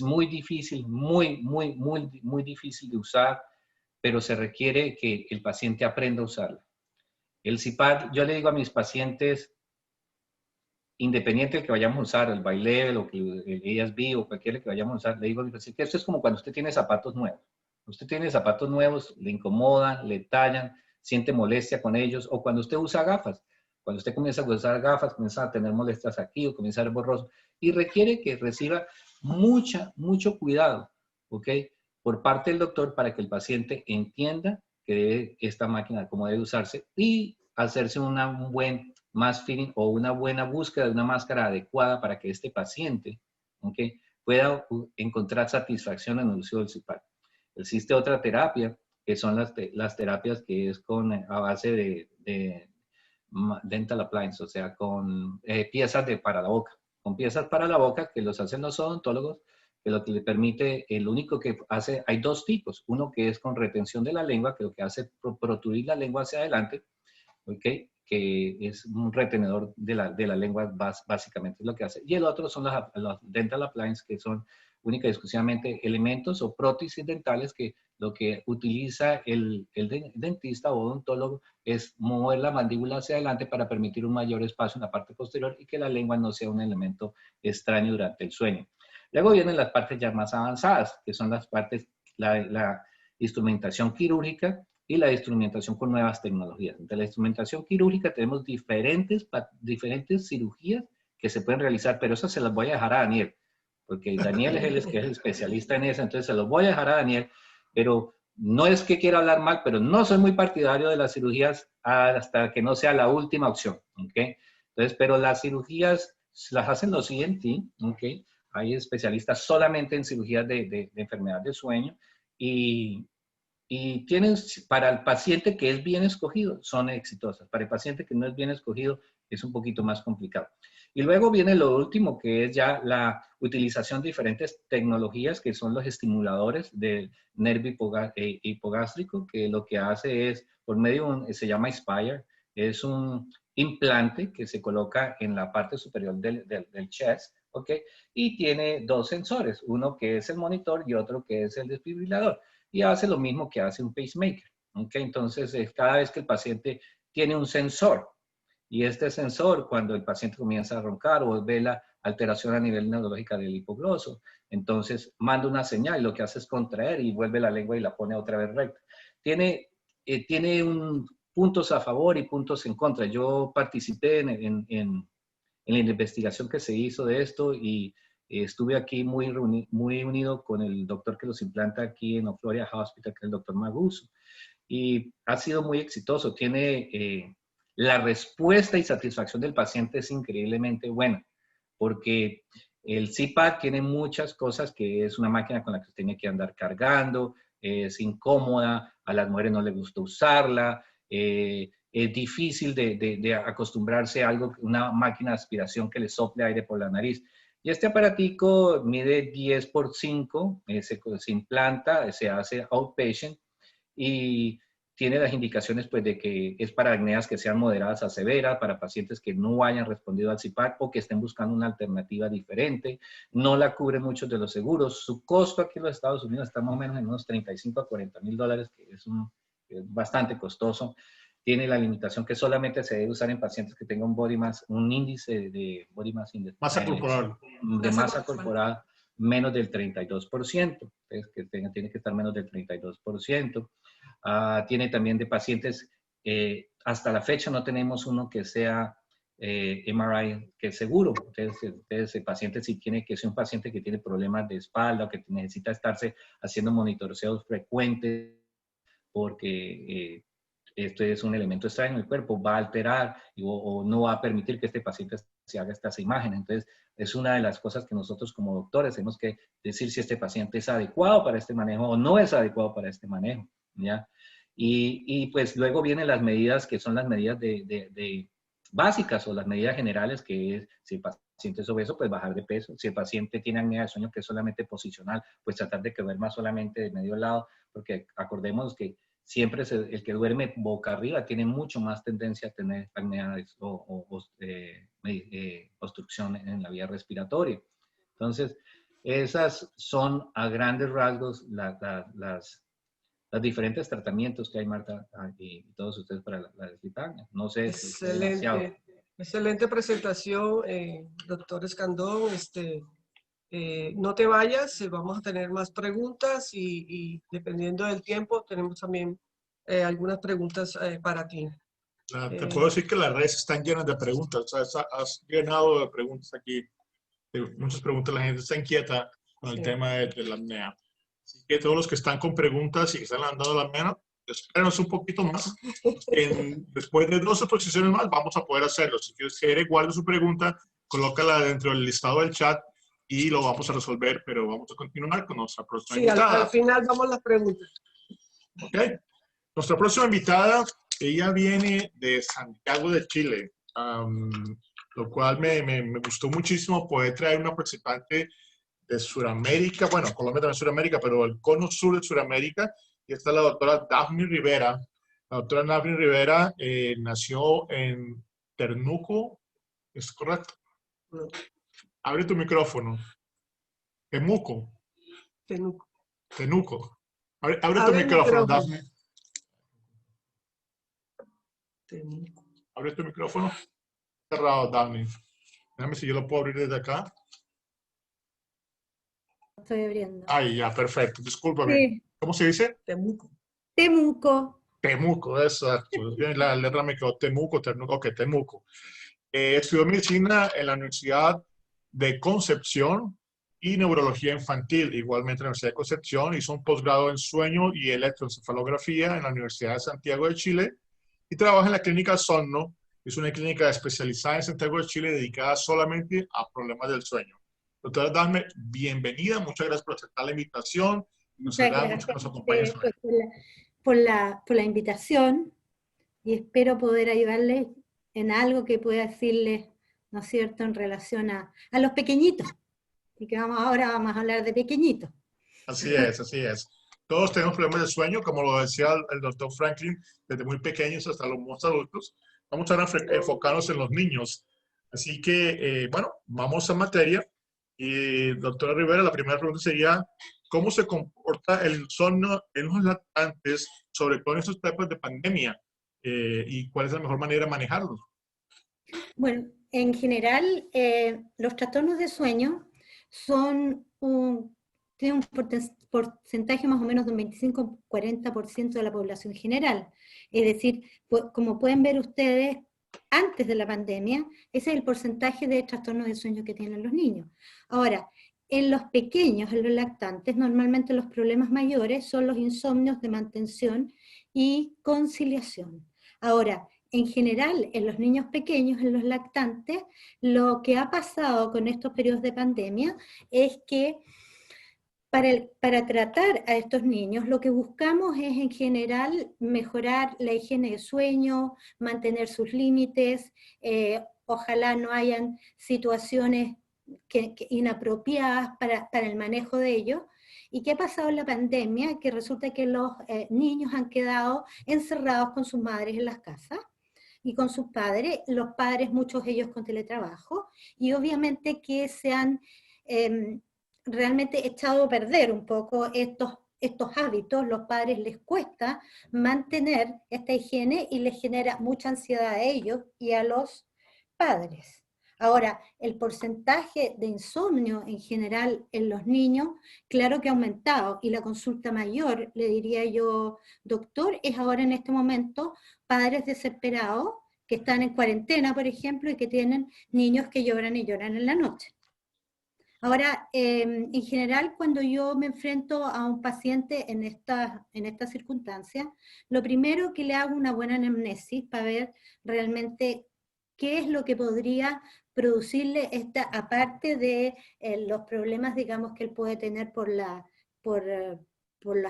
muy difícil, muy difícil de usar, pero se requiere que el paciente aprenda a usarla. El CPAP, yo le digo a mis pacientes, independiente de que vayamos a usar el Bi-Level o el ASB o cualquiera que vayamos a usar, le digo que esto es como cuando usted tiene zapatos nuevos. Usted tiene zapatos nuevos, le incomodan, le tallan, siente molestia con ellos, o cuando usted usa gafas. Cuando usted comienza a usar gafas, comienza a tener molestias aquí o comienza a ser borroso y requiere que reciba mucho cuidado, ¿ok? Por parte del doctor para que el paciente entienda que debe esta máquina, cómo debe usarse y hacerse un buen mask fitting o una buena búsqueda de una máscara adecuada para que este paciente, ¿okay?, pueda encontrar satisfacción en el uso del CPAP. Existe otra terapia, que son las terapias que es a base de dental appliance, o sea, con piezas para la boca. Con piezas para la boca que los hacen los odontólogos, que lo que le permite, el único que hace, hay dos tipos. Uno que es con retención de la lengua, que lo que hace es protruir la lengua hacia adelante, ¿ok?, que es un retenedor de la lengua, básicamente es lo que hace. Y el otro son los dental appliances, que son única y exclusivamente elementos o prótesis dentales que lo que utiliza el dentista o odontólogo es mover la mandíbula hacia adelante para permitir un mayor espacio en la parte posterior y que la lengua no sea un elemento extraño durante el sueño. Luego vienen las partes ya más avanzadas, que son las partes, la instrumentación quirúrgica y la instrumentación con nuevas tecnologías. Entre la instrumentación quirúrgica tenemos diferentes cirugías que se pueden realizar, pero esas se las voy a dejar a Daniel, porque Daniel es el especialista en eso, entonces se los voy a dejar a Daniel, pero no es que quiera hablar mal, pero no soy muy partidario de las cirugías hasta que no sea la última opción, ¿ok? Entonces, pero las cirugías las hacen los ENT, ¿ok? Hay especialistas solamente en cirugías de enfermedad de sueño y tienen, para el paciente que es bien escogido, son exitosas. Para el paciente que no es bien escogido, es un poquito más complicado. Y luego viene lo último, que es ya la utilización de diferentes tecnologías, que son los estimuladores del nervio hipogástrico, que lo que hace es, por medio se llama Inspire, es un implante que se coloca en la parte superior del chest, ¿ok? Y tiene dos sensores, uno que es el monitor y otro que es el desfibrilador. Y hace lo mismo que hace un pacemaker, ¿ok? Entonces, cada vez que el paciente tiene un sensor, y este sensor, cuando el paciente comienza a roncar o ve la alteración a nivel neurológica del hipogloso, entonces manda una señal y lo que hace es contraer y vuelve la lengua y la pone otra vez recta. Tiene puntos a favor y puntos en contra. Yo participé en la investigación que se hizo de esto y estuve aquí muy unido con el doctor que los implanta aquí en Florida Hospital, que es el doctor Maguso, y ha sido muy exitoso. Tiene la respuesta y satisfacción del paciente es increíblemente buena, porque el CPAP tiene muchas cosas que es una máquina con la que usted tiene que andar cargando, es incómoda, a las mujeres no les gusta usarla, es difícil de acostumbrarse a algo, una máquina de aspiración que le sople aire por la nariz. Y este aparatico mide 10 por 5, se implanta, se hace outpatient y tiene las indicaciones pues, de que es para acneas que sean moderadas a severas, para pacientes que no hayan respondido al CPAP o que estén buscando una alternativa diferente. No la cubre muchos de los seguros. Su costo aquí en los Estados Unidos está más o menos en unos 35 a 40 mil dólares, que es bastante costoso. Tiene la limitación que solamente se debe usar en pacientes que tengan un índice de body mass index, Masa corporal. de masa corporal menos del 32%, que tiene que estar menos del 32%. Tiene también de pacientes, hasta la fecha no tenemos uno que sea MRI, que es seguro. Entonces el paciente si tiene que ser un paciente que tiene problemas de espalda o que necesita estarse haciendo monitoreos frecuentes porque esto es un elemento extraño en el cuerpo, va a alterar o no va a permitir que este paciente se haga estas imágenes. Entonces, es una de las cosas que nosotros como doctores tenemos que decir si este paciente es adecuado para este manejo o no es adecuado para este manejo, ¿ya? Y pues luego vienen las medidas que son las medidas de básicas o las medidas generales, que es si el paciente es obeso, pues bajar de peso. Si el paciente tiene apnea de sueño que es solamente posicional, pues tratar de que duerma solamente de medio lado, porque acordemos que siempre el que duerme boca arriba tiene mucho más tendencia a tener apnea o obstrucción en la vía respiratoria. Entonces, esas son a grandes rasgos los diferentes tratamientos que hay, Marta, y todos ustedes para la dislipidemia. No sé si es demasiado. Excelente presentación, doctor Escandón. No te vayas, vamos a tener más preguntas y dependiendo del tiempo tenemos también algunas preguntas para ti. Te puedo decir que las redes están llenas de preguntas. O sea, has llenado de preguntas aquí. Muchas preguntas, la gente está inquieta con el tema de la apnea. Así que todos los que están con preguntas y que están dando la apnea, espérenos un poquito más. Después de 2 exposiciones más vamos a poder hacerlo. Si quiere, guarde su pregunta, colócala dentro del listado del chat y lo vamos a resolver, pero vamos a continuar con nuestra próxima invitada. Al final vamos a las preguntas. Ok. Nuestra próxima invitada, ella viene de Santiago de Chile, lo cual me gustó muchísimo poder traer una participante de Sudamérica, bueno, Colombia también es Sudamérica, pero el cono sur de Sudamérica, y esta es la doctora Daphne Rivera. La doctora Daphne Rivera nació en Temuco, ¿es correcto? No. Abre tu micrófono. Temuco. Temuco. Abre tu micrófono, Daphne. Temuco. Abre tu micrófono. Cerrado, Daphne. Déjame si yo lo puedo abrir desde acá. Estoy abriendo. Ahí, ya, perfecto. Discúlpame. Sí. ¿Cómo se dice? Temuco. Temuco. Temuco, exacto. La letra me quedó Temuco, ok, Temuco. Estudió medicina en la Universidad de Concepción y neurología infantil, igualmente en la Universidad de Concepción. Hizo un posgrado en sueño y electroencefalografía en la Universidad de Santiago de Chile y trabaja en la clínica Sonno. Es una clínica especializada en Santiago de Chile dedicada solamente a problemas del sueño. Doctora Daphne, bienvenida. Muchas gracias por aceptar la invitación. Nos agrada mucho que nos acompañes hoy. Por la invitación y espero poder ayudarles en algo que pueda decirles, ¿no es cierto?, en relación a los pequeñitos. Y que ahora vamos a hablar de pequeñitos. Así es, así es. Todos tenemos problemas de sueño, como lo decía el doctor Franklin, desde muy pequeños hasta los más adultos. Vamos a enfocarnos en los niños. Así que, bueno, vamos a materia. Y doctora Rivera, la primera pregunta sería, ¿cómo se comporta el insomnio en los lactantes, sobre todo en estos tiempos de pandemia? ¿Y cuál es la mejor manera de manejarlos? Bueno, en general, los trastornos de sueño tienen un porcentaje más o menos de un 25-40% de la población general. Es decir, como pueden ver ustedes, antes de la pandemia, ese es el porcentaje de trastornos de sueño que tienen los niños. Ahora, en los pequeños, en los lactantes, normalmente los problemas mayores son los insomnios de mantención y conciliación. Ahora, en general, en los niños pequeños, en los lactantes, lo que ha pasado con estos periodos de pandemia es que Para tratar a estos niños, lo que buscamos es en general mejorar la higiene de sueño, mantener sus límites, ojalá no hayan situaciones inapropiadas para el manejo de ellos. ¿Y qué ha pasado en la pandemia? Que resulta que los niños han quedado encerrados con sus madres en las casas y con sus padres, los padres, muchos de ellos con teletrabajo, y obviamente que se han realmente echado a perder un poco estos hábitos. Los padres les cuesta mantener esta higiene y les genera mucha ansiedad a ellos y a los padres. Ahora, el porcentaje de insomnio en general en los niños, claro que ha aumentado, y la consulta mayor, le diría yo, doctor, es ahora en este momento padres desesperados que están en cuarentena, por ejemplo, y que tienen niños que lloran y lloran en la noche. Ahora, en general, cuando yo me enfrento a un paciente en esta circunstancia, lo primero que le hago una buena anamnesis para ver realmente qué es lo que podría producirle aparte de los problemas, digamos, que él puede tener por la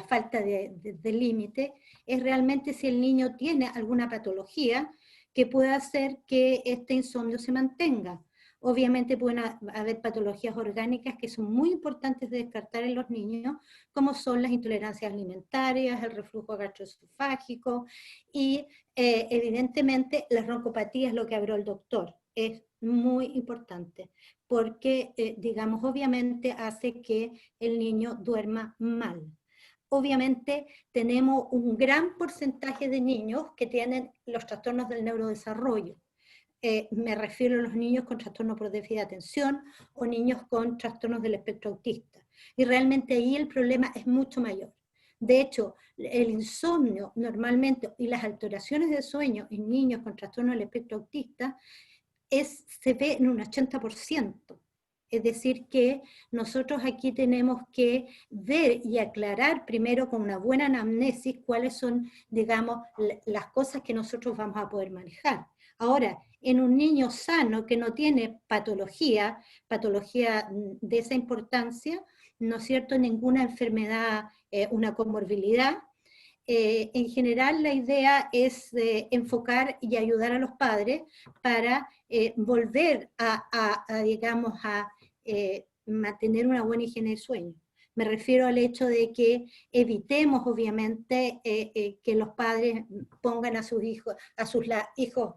falta de límite, es realmente si el niño tiene alguna patología que pueda hacer que este insomnio se mantenga. Obviamente pueden haber patologías orgánicas que son muy importantes de descartar en los niños, como son las intolerancias alimentarias, el reflujo gastroesofágico y evidentemente la broncopatía es lo que habló el doctor. Es muy importante porque, digamos, obviamente hace que el niño duerma mal. Obviamente tenemos un gran porcentaje de niños que tienen los trastornos del neurodesarrollo. Me refiero a los niños con trastorno por déficit de atención o niños con trastornos del espectro autista. Y realmente ahí el problema es mucho mayor. De hecho, el insomnio normalmente y las alteraciones de sueño en niños con trastorno del espectro autista se ve en un 80%. Es decir, que nosotros aquí tenemos que ver y aclarar primero con una buena anamnesis cuáles son, digamos, las cosas que nosotros vamos a poder manejar. Ahora, en un niño sano que no tiene patología de esa importancia, ¿no es cierto?, ninguna enfermedad, una comorbilidad, en general la idea es enfocar y ayudar a los padres para volver digamos, a mantener una buena higiene de sueño. Me refiero al hecho de que evitemos, obviamente, que los padres pongan a sus hijos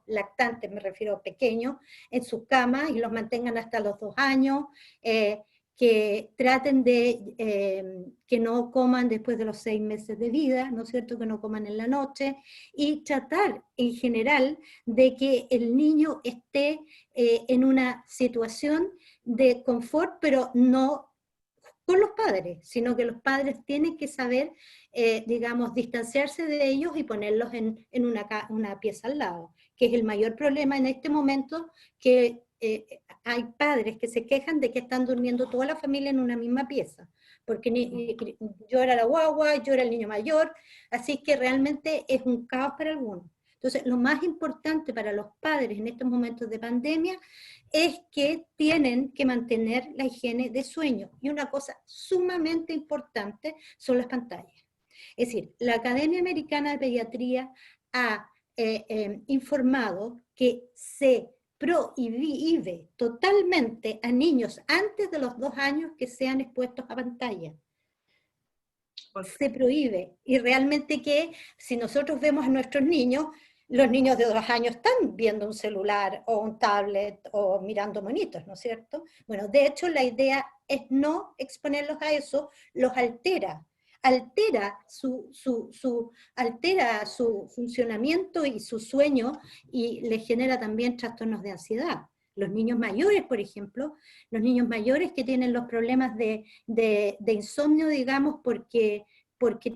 lactantes, me refiero pequeños, en sus camas y los mantengan hasta los 2 años, que traten de que no coman después de los 6 meses de vida, ¿no es cierto?, que no coman en la noche, y tratar en general de que el niño esté en una situación de confort, pero no con los padres, sino que los padres tienen que saber, digamos, distanciarse de ellos y ponerlos en una pieza al lado, que es el mayor problema en este momento, que hay padres que se quejan de que están durmiendo toda la familia en una misma pieza, porque llora la guagua, llora el niño mayor, así que realmente es un caos para algunos. Entonces, lo más importante para los padres en estos momentos de pandemia es que tienen que mantener la higiene de sueño. Y una cosa sumamente importante son las pantallas. Es decir, la Academia Americana de Pediatría ha informado que se prohíbe totalmente a niños antes de los 2 años que sean expuestos a pantalla. Se prohíbe. Y realmente que si nosotros vemos a nuestros niños, los niños de 2 años están viendo un celular o un tablet o mirando monitos, ¿no es cierto? Bueno, de hecho la idea es no exponerlos a eso, los altera su funcionamiento y su sueño y les genera también trastornos de ansiedad. Los niños mayores, por ejemplo, los niños mayores que tienen los problemas de insomnio, digamos, porque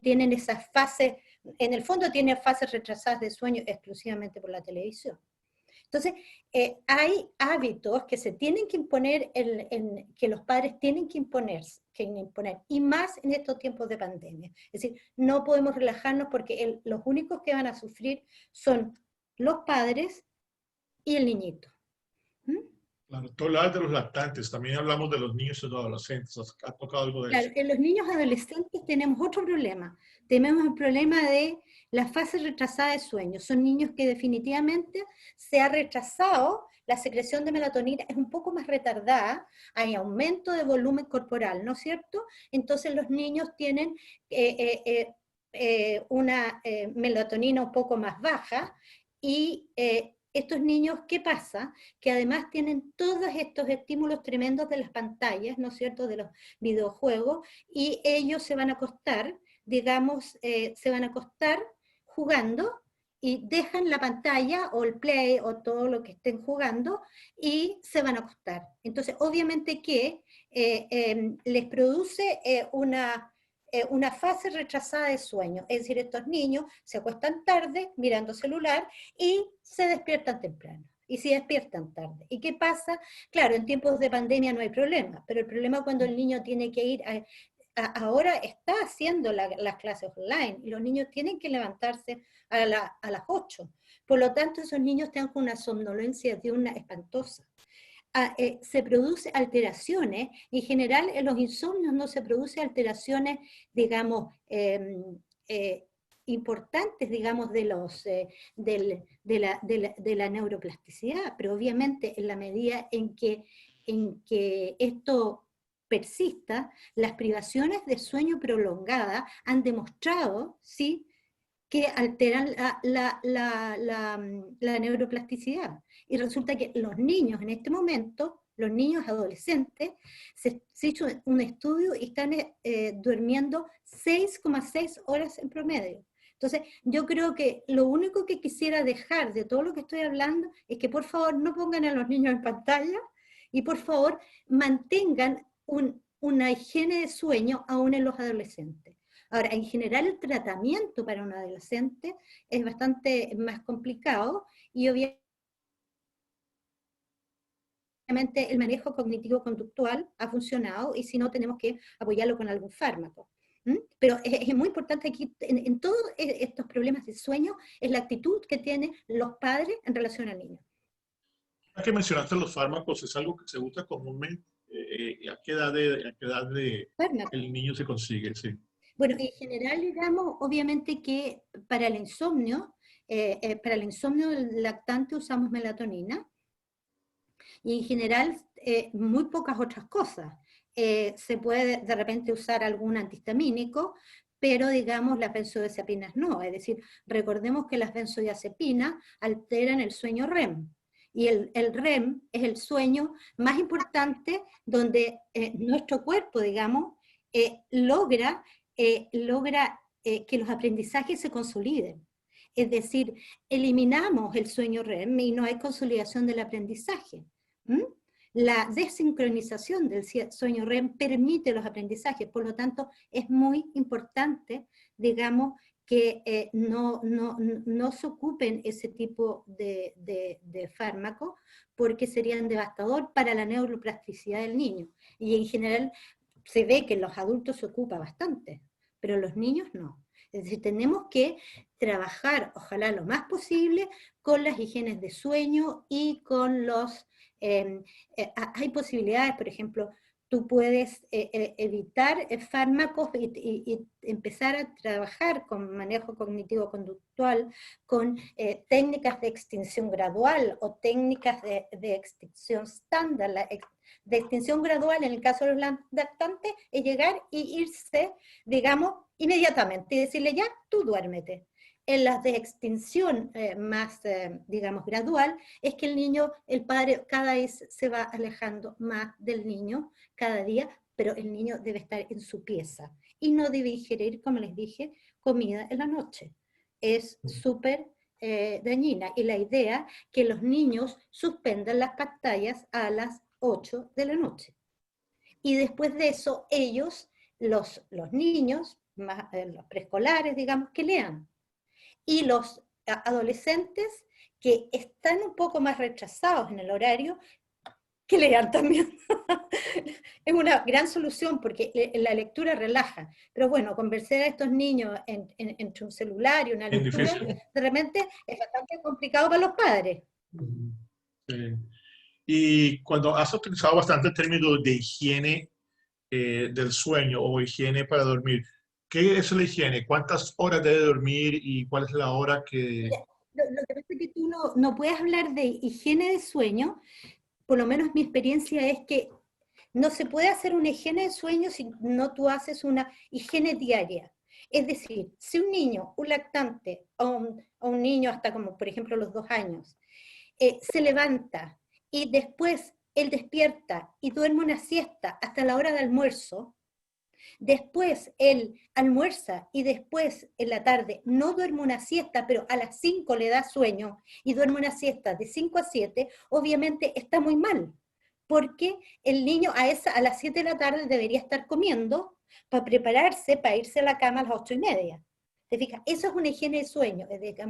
tienen esas fases, en el fondo tienen fases retrasadas de sueño exclusivamente por la televisión. Entonces, hay hábitos que se tienen que imponer, que los padres tienen que imponer, y más en estos tiempos de pandemia. Es decir, no podemos relajarnos porque los únicos que van a sufrir son los padres y el niñito. ¿Mm? Claro, tú hablabas de los lactantes, también hablamos de los niños y los adolescentes. ¿Ha tocado algo de Claro, eso? en los niños adolescentes tenemos otro problema. Tenemos el problema de la fase retrasada de sueño. Son niños que definitivamente se ha retrasado, la secreción de melatonina es un poco más retardada, hay aumento de volumen corporal, ¿no es cierto? Entonces los niños tienen una melatonina un poco más baja y estos niños, ¿qué pasa? Que además tienen todos estos estímulos tremendos de las pantallas, ¿no es cierto?, de los videojuegos, y ellos se van a acostar, digamos, se van a acostar jugando, y dejan la pantalla, o el play, o todo lo que estén jugando, y se van a acostar. Entonces, obviamente que les produce una fase retrasada de sueño, es decir, estos niños se acuestan tarde mirando celular y se despiertan temprano, y se despiertan tarde. ¿Y qué pasa? Claro, en tiempos de pandemia no hay problema, pero el problema es cuando el niño tiene que ir ahora está haciendo las clases online, y los niños tienen que levantarse a las 8. Por lo tanto, esos niños están con una somnolencia de una espantosa. Se produce alteraciones, en general en los insomnios no se producen alteraciones, digamos, importantes, digamos, de la neuroplasticidad, pero obviamente en la medida en que esto persista, las privaciones de sueño prolongada han demostrado, ¿sí?, que alteran la neuroplasticidad. Y resulta que los niños en este momento, los niños adolescentes, se hizo un estudio y están durmiendo 6,6 horas en promedio. Entonces, yo creo que lo único que quisiera dejar de todo lo que estoy hablando es que por favor no pongan a los niños en pantalla, y por favor mantengan una higiene de sueño aún en los adolescentes. Ahora, en general el tratamiento para un adolescente es bastante más complicado, y obviamente el manejo cognitivo-conductual ha funcionado, y si no tenemos que apoyarlo con algún fármaco. Pero es muy importante aquí, en todos estos problemas de sueño, es la actitud que tienen los padres en relación al niño. Ya que mencionaste los fármacos, es algo que se usa comúnmente. ¿A qué edad el niño se consigue? Sí. Bueno, en general, digamos, obviamente que para el insomnio lactante usamos melatonina, y en general muy pocas otras cosas. Se puede de repente usar algún antihistamínico, pero digamos las benzodiazepinas no. Es decir, recordemos que las benzodiazepinas alteran el sueño REM, y el REM es el sueño más importante donde nuestro cuerpo, digamos, logra que los aprendizajes se consoliden. Es decir, eliminamos el sueño REM y no hay consolidación del aprendizaje. La desincronización del sueño REM permite los aprendizajes, por lo tanto es muy importante, digamos, que no se ocupen ese tipo de fármacos, porque serían devastador para la neuroplasticidad del niño. Y en general se ve que en los adultos se ocupa bastante, pero en los niños no. Es decir, tenemos que trabajar, ojalá lo más posible, con las higienes de sueño y con los... hay posibilidades, por ejemplo, tú puedes evitar fármacos y empezar a trabajar con manejo cognitivo-conductual, con técnicas de extinción gradual o técnicas de extinción estándar. De extinción gradual, en el caso de los lactantes, es llegar y irse, digamos, inmediatamente y decirle ya, tú duérmete. En las de extinción más, digamos, gradual, es que el niño, el padre cada vez se va alejando más del niño cada día, pero el niño debe estar en su pieza y no debe ingerir, como les dije, comida en la noche. Es súper dañina, y la idea que los niños suspendan las pantallas a las 8 de la noche. Y después de eso, ellos, los niños, más, los preescolares, digamos, que lean. Y los adolescentes que están un poco más retrasados en el horario, que lean también. Es una gran solución porque la lectura relaja. Pero bueno, convencer a estos niños entre un celular y una lectura, de repente es bastante complicado para los padres. Sí. Y cuando has utilizado bastante el término de higiene del sueño o higiene para dormir, ¿qué es la higiene? ¿Cuántas horas debe dormir y cuál es la hora que... Lo que pasa es que tú no puedes hablar de higiene de sueño, por lo menos mi experiencia es que no se puede hacer una higiene de sueño si no tú haces una higiene diaria. Es decir, si un niño, un lactante o un niño hasta como por ejemplo los 2 años, se levanta y después él despierta y duerme una siesta hasta la hora de almuerzo, después él almuerza y después en la tarde no duerme una siesta, pero a las 5 le da sueño y duerme una siesta de 5 a 7, obviamente está muy mal, porque el niño a las 7 de la tarde debería estar comiendo para prepararse para irse a la cama a las 8:30. ¿Te fijas? Eso es una higiene de sueño, es decir,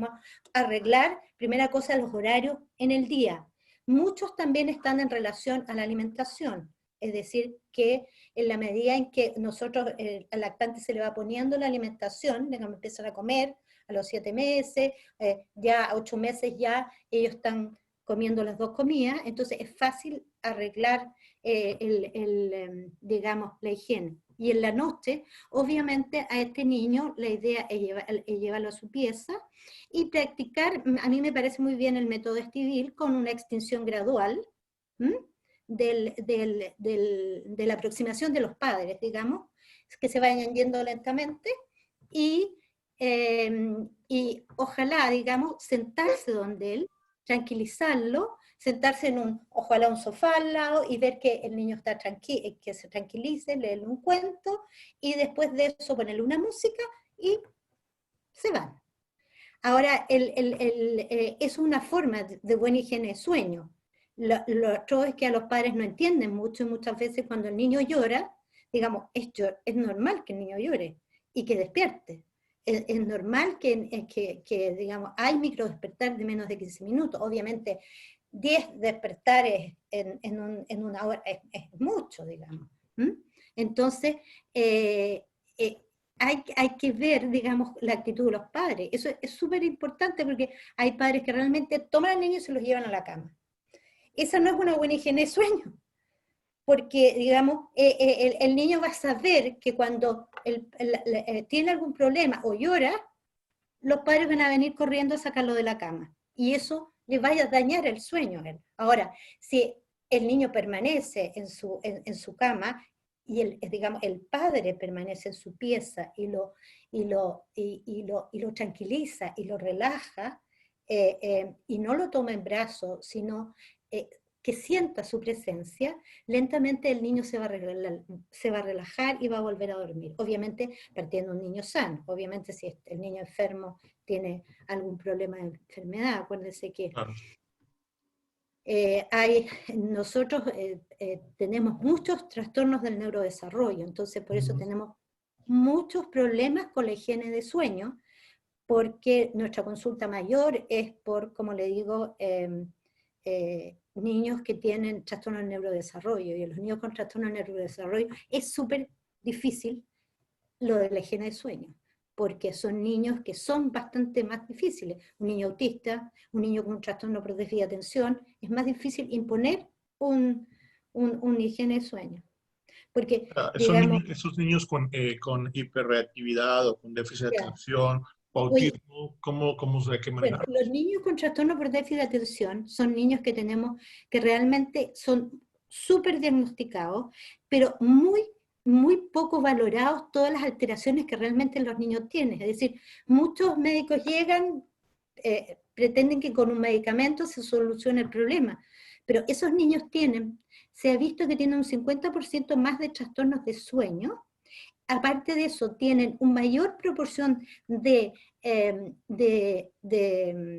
arreglar, primera cosa, los horarios en el día. Muchos también están en relación a la alimentación, es decir, que en la medida en que nosotros, al lactante se le va poniendo la alimentación, digamos, empiezan a comer a los 7 meses, ya a 8 meses ya ellos están comiendo las 2 comidas, entonces es fácil arreglar, digamos, la higiene. Y en la noche, obviamente, a este niño la idea es llevarlo a su pieza y practicar, a mí me parece muy bien el método Estivil, con una extinción gradual, de la aproximación de los padres, digamos, que se vayan yendo lentamente y ojalá, digamos, sentarse donde él, tranquilizarlo, sentarse ojalá un sofá al lado y ver que el niño está tranquilo, que se tranquilice, leerle un cuento y después de eso ponerle una música y se van. Ahora, es una forma de buena higiene de sueño. Lo otro es que a los padres no entienden mucho y muchas veces cuando el niño llora, digamos, es normal que el niño llore y que despierte. Es normal que, digamos, hay micro despertar de menos de 15 minutos. Obviamente, 10 despertares en una hora es mucho, digamos. Entonces, hay que ver, digamos, la actitud de los padres. Eso es súper importante porque hay padres que realmente toman al niño y se los llevan a la cama. Esa no es una buena higiene de sueño, porque, digamos, el niño va a saber que cuando tiene algún problema o llora, los padres van a venir corriendo a sacarlo de la cama, y eso le vaya a dañar el sueño a él. Ahora, si el niño permanece en su cama, y digamos, el padre permanece en su pieza y lo tranquiliza y lo relaja, y no lo toma en brazos, sino que sienta su presencia, lentamente el niño se va a relajar y va a volver a dormir. Obviamente partiendo de un niño sano. Obviamente si el niño enfermo tiene algún problema de enfermedad, acuérdense que Claro. nosotros tenemos muchos trastornos del neurodesarrollo, entonces por eso tenemos muchos problemas con la higiene de sueño, porque nuestra consulta mayor es por, como le digo, niños que tienen trastorno del neurodesarrollo, y a los niños con trastorno del neurodesarrollo es súper difícil lo de la higiene de sueño, porque son niños que son bastante más difíciles. Un niño autista, un niño con un trastorno por déficit de atención, es más difícil imponer una higiene de sueño. Porque, digamos, esos niños con hiperreactividad o con déficit de atención o autismo, ¿cómo se qué manera? Bueno, los niños con trastorno por déficit de atención son niños que tenemos que realmente son súper diagnosticados, pero muy poco valorados todas las alteraciones que realmente los niños tienen. Es decir, muchos médicos llegan, pretenden que con un medicamento se solucione el problema, pero esos niños se ha visto que tienen un 50% más de trastornos de sueño. Aparte de eso, tienen una mayor proporción de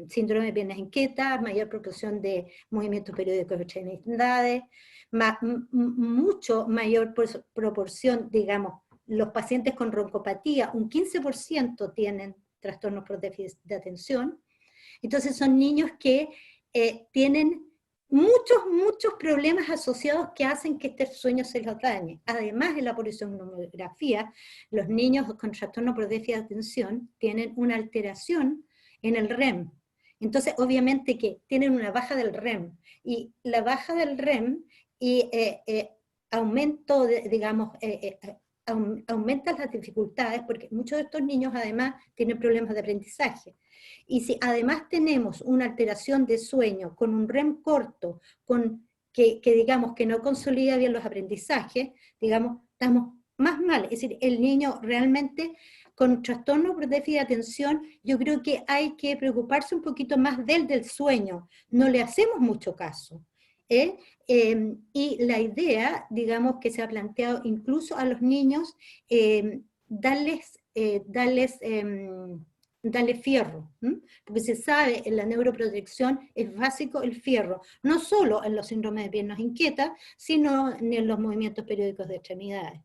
síndrome de piernas inquietas, mayor proporción de movimientos periódicos de extremidades, mucho mayor proporción, digamos, los pacientes con broncopatía, un 15% tienen trastornos por déficit de atención. Entonces son niños que tienen muchos problemas asociados que hacen que este sueño se los dañe. Además de la polisomnografía, los niños con trastorno por déficit de atención tienen una alteración en el REM. Entonces, obviamente que tienen una baja del REM, y la baja del REM y aumento, aumenta las dificultades, porque muchos de estos niños además tienen problemas de aprendizaje. Y si además tenemos una alteración de sueño con un REM corto, que digamos que no consolida bien los aprendizajes, digamos, estamos más mal. Es decir, el niño realmente con trastorno por déficit de atención, yo creo que hay que preocuparse un poquito más del sueño. No le hacemos mucho caso. Y la idea, digamos, que se ha planteado incluso a los niños, darles fierro, porque se sabe en la neuroprotección es básico el fierro, no solo en los síndromes de piernas inquietas, sino en los movimientos periódicos de extremidades.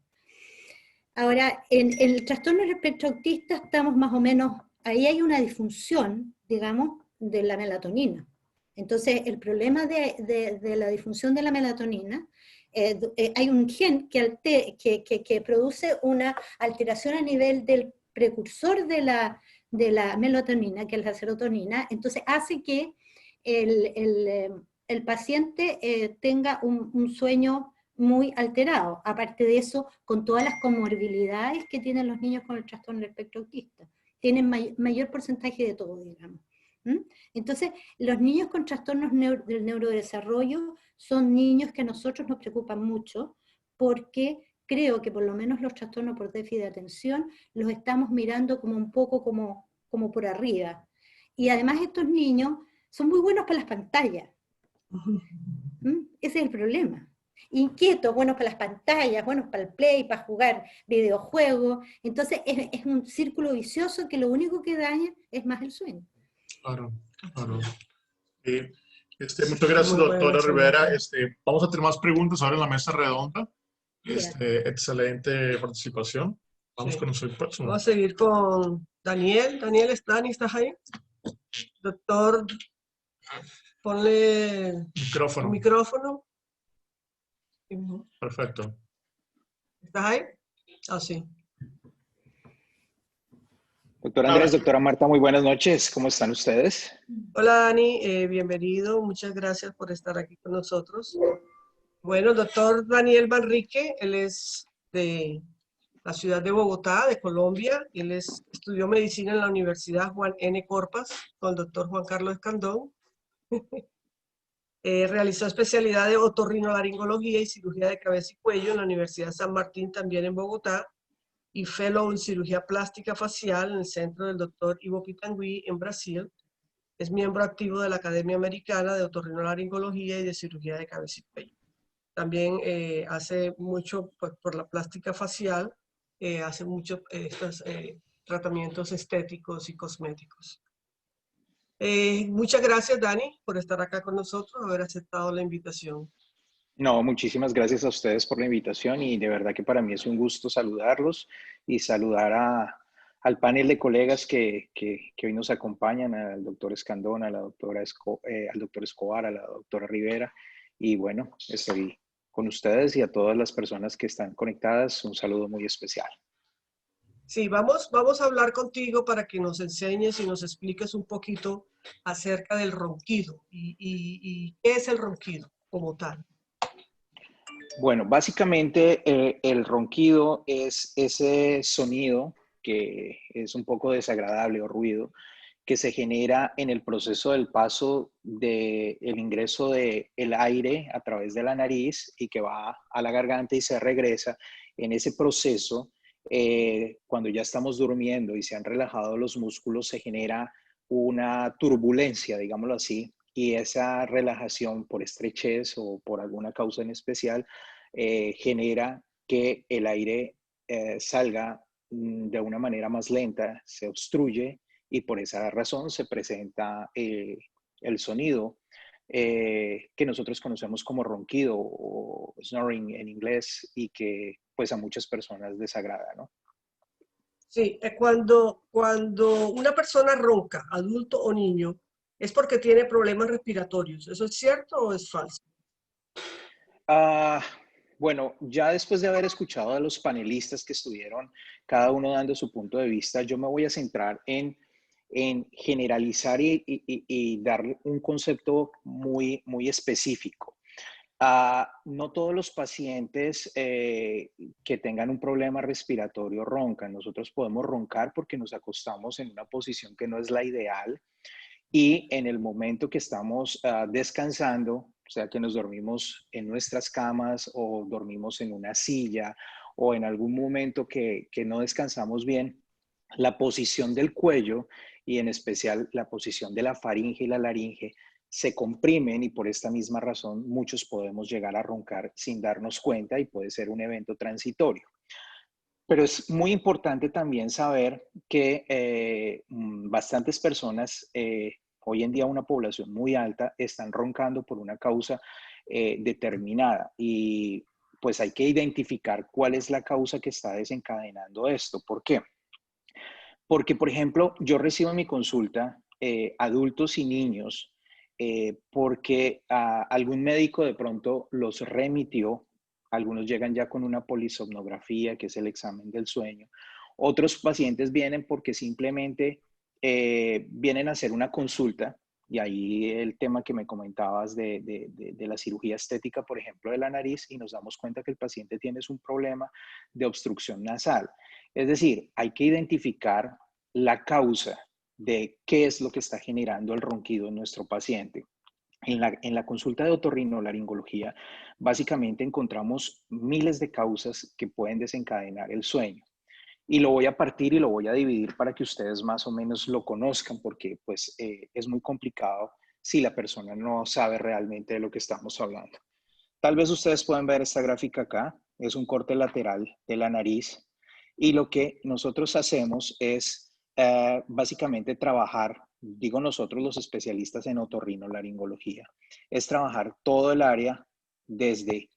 Ahora, en el trastorno del espectro autista estamos más o menos, ahí hay una disfunción, digamos, de la melatonina. Entonces, el problema de la disfunción de la melatonina, hay un gen que produce una alteración a nivel del precursor de la melatonina, que es la serotonina, entonces hace que el paciente tenga un sueño muy alterado. Aparte de eso, con todas las comorbilidades que tienen los niños con el trastorno del espectro autista. Tienen mayor porcentaje de todo, digamos. Entonces, los niños con trastornos del neurodesarrollo son niños que a nosotros nos preocupan mucho, porque creo que por lo menos los trastornos por déficit de atención los estamos mirando como un poco como por arriba. Y además estos niños son muy buenos para las pantallas. Ese es el problema. Inquietos, buenos para las pantallas, buenos para el play, para jugar videojuegos. Entonces es un círculo vicioso que lo único que daña es más el sueño. Claro, claro. Muchas gracias, doctora Rivera. Vamos a tener más preguntas ahora en la mesa redonda. Excelente participación. Vamos con el próximo. Vamos a seguir con Daniel. Daniel, ¿estás ahí? Doctor, ponle micrófono. Perfecto. ¿Estás ahí? Ah, sí. Doctor Andrés, doctora Marta, muy buenas noches. ¿Cómo están ustedes? Hola, Dani. Bienvenido. Muchas gracias por estar aquí con nosotros. Bueno, doctor Daniel Manrique, él es de la ciudad de Bogotá, de Colombia. Él estudió medicina en la Universidad Juan N. Corpas con el doctor Juan Carlos Escandón. Realizó especialidad de otorrinolaringología y cirugía de cabeza y cuello en la Universidad San Martín, también en Bogotá, y fellow en cirugía plástica facial en el centro del doctor Ivo Pitangui en Brasil. Es miembro activo de la Academia Americana de Otorrinolaringología y de Cirugía de Cabeza y Cuello. También hace mucho por la plástica facial, hace muchos estos tratamientos estéticos y cosméticos. Muchas gracias, Dani, por estar acá con nosotros, haber aceptado la invitación. No, muchísimas gracias a ustedes por la invitación y de verdad que para mí es un gusto saludarlos y saludar al panel de colegas que hoy nos acompañan, al doctor Escandón, al doctor Escobar, a la doctora Rivera. Y bueno, estoy con ustedes y a todas las personas que están conectadas, un saludo muy especial. Sí, vamos a hablar contigo para que nos enseñes y nos expliques un poquito acerca del ronquido y qué es el ronquido como tal. Bueno, básicamente el ronquido es ese sonido que es un poco desagradable o ruido que se genera en el proceso del paso del ingreso del aire a través de la nariz y que va a la garganta y se regresa. En ese proceso, cuando ya estamos durmiendo y se han relajado los músculos, se genera una turbulencia, digámoslo así, y esa relajación por estrechez o por alguna causa en especial genera que el aire salga de una manera más lenta, se obstruye y por esa razón se presenta el sonido que nosotros conocemos como ronquido o snoring en inglés y que pues a muchas personas desagrada, ¿no? Sí, cuando una persona ronca, adulto o niño, es porque tiene problemas respiratorios. ¿Eso es cierto o es falso? Bueno, ya después de haber escuchado a los panelistas que estuvieron, cada uno dando su punto de vista, yo me voy a centrar en en generalizar y dar un concepto muy, muy específico. No todos los pacientes que tengan un problema respiratorio roncan. Nosotros podemos roncar porque nos acostamos en una posición que no es la ideal y en el momento que estamos descansando, o sea, que nos dormimos en nuestras camas o dormimos en una silla o en algún momento que no descansamos bien, la posición del cuello y en especial la posición de la faringe y la laringe se comprimen y por esta misma razón muchos podemos llegar a roncar sin darnos cuenta y puede ser un evento transitorio. Pero es muy importante también saber que bastantes personas, hoy en día una población muy alta, están roncando por una causa determinada y pues hay que identificar cuál es la causa que está desencadenando esto. ¿Por qué? Porque, por ejemplo, yo recibo en mi consulta adultos y niños porque algún médico de pronto los remitió. Algunos llegan ya con una polisomnografía, que es el examen del sueño. Otros pacientes vienen porque simplemente vienen a hacer una consulta. Y ahí el tema que me comentabas de la cirugía estética, por ejemplo, de la nariz, y nos damos cuenta que el paciente tiene un problema de obstrucción nasal. Es decir, hay que identificar la causa de qué es lo que está generando el ronquido en nuestro paciente. En la consulta de otorrinolaringología, básicamente encontramos miles de causas que pueden desencadenar el sueño. Y lo voy a partir y lo voy a dividir para que ustedes más o menos lo conozcan, porque pues es muy complicado si la persona no sabe realmente de lo que estamos hablando. Tal vez ustedes pueden ver esta gráfica acá, es un corte lateral de la nariz y lo que nosotros hacemos es básicamente trabajar, digo nosotros los especialistas en otorrinolaringología, es trabajar todo el área desde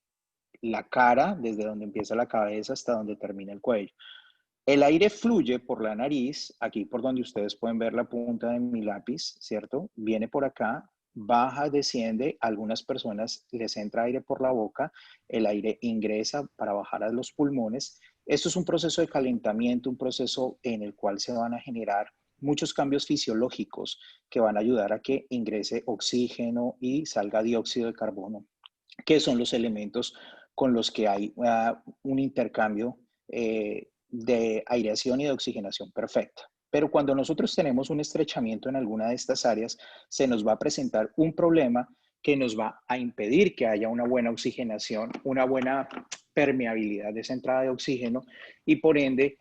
la cara, desde donde empieza la cabeza hasta donde termina el cuello. El aire fluye por la nariz, aquí por donde ustedes pueden ver la punta de mi lápiz, ¿cierto? Viene por acá, baja, desciende, a algunas personas les entra aire por la boca, el aire ingresa para bajar a los pulmones. Esto es un proceso de calentamiento, un proceso en el cual se van a generar muchos cambios fisiológicos que van a ayudar a que ingrese oxígeno y salga dióxido de carbono, que son los elementos con los que hay un intercambio de aireación y de oxigenación perfecta. Pero cuando nosotros tenemos un estrechamiento en alguna de estas áreas, se nos va a presentar un problema que nos va a impedir que haya una buena oxigenación, una buena permeabilidad de esa entrada de oxígeno y por ende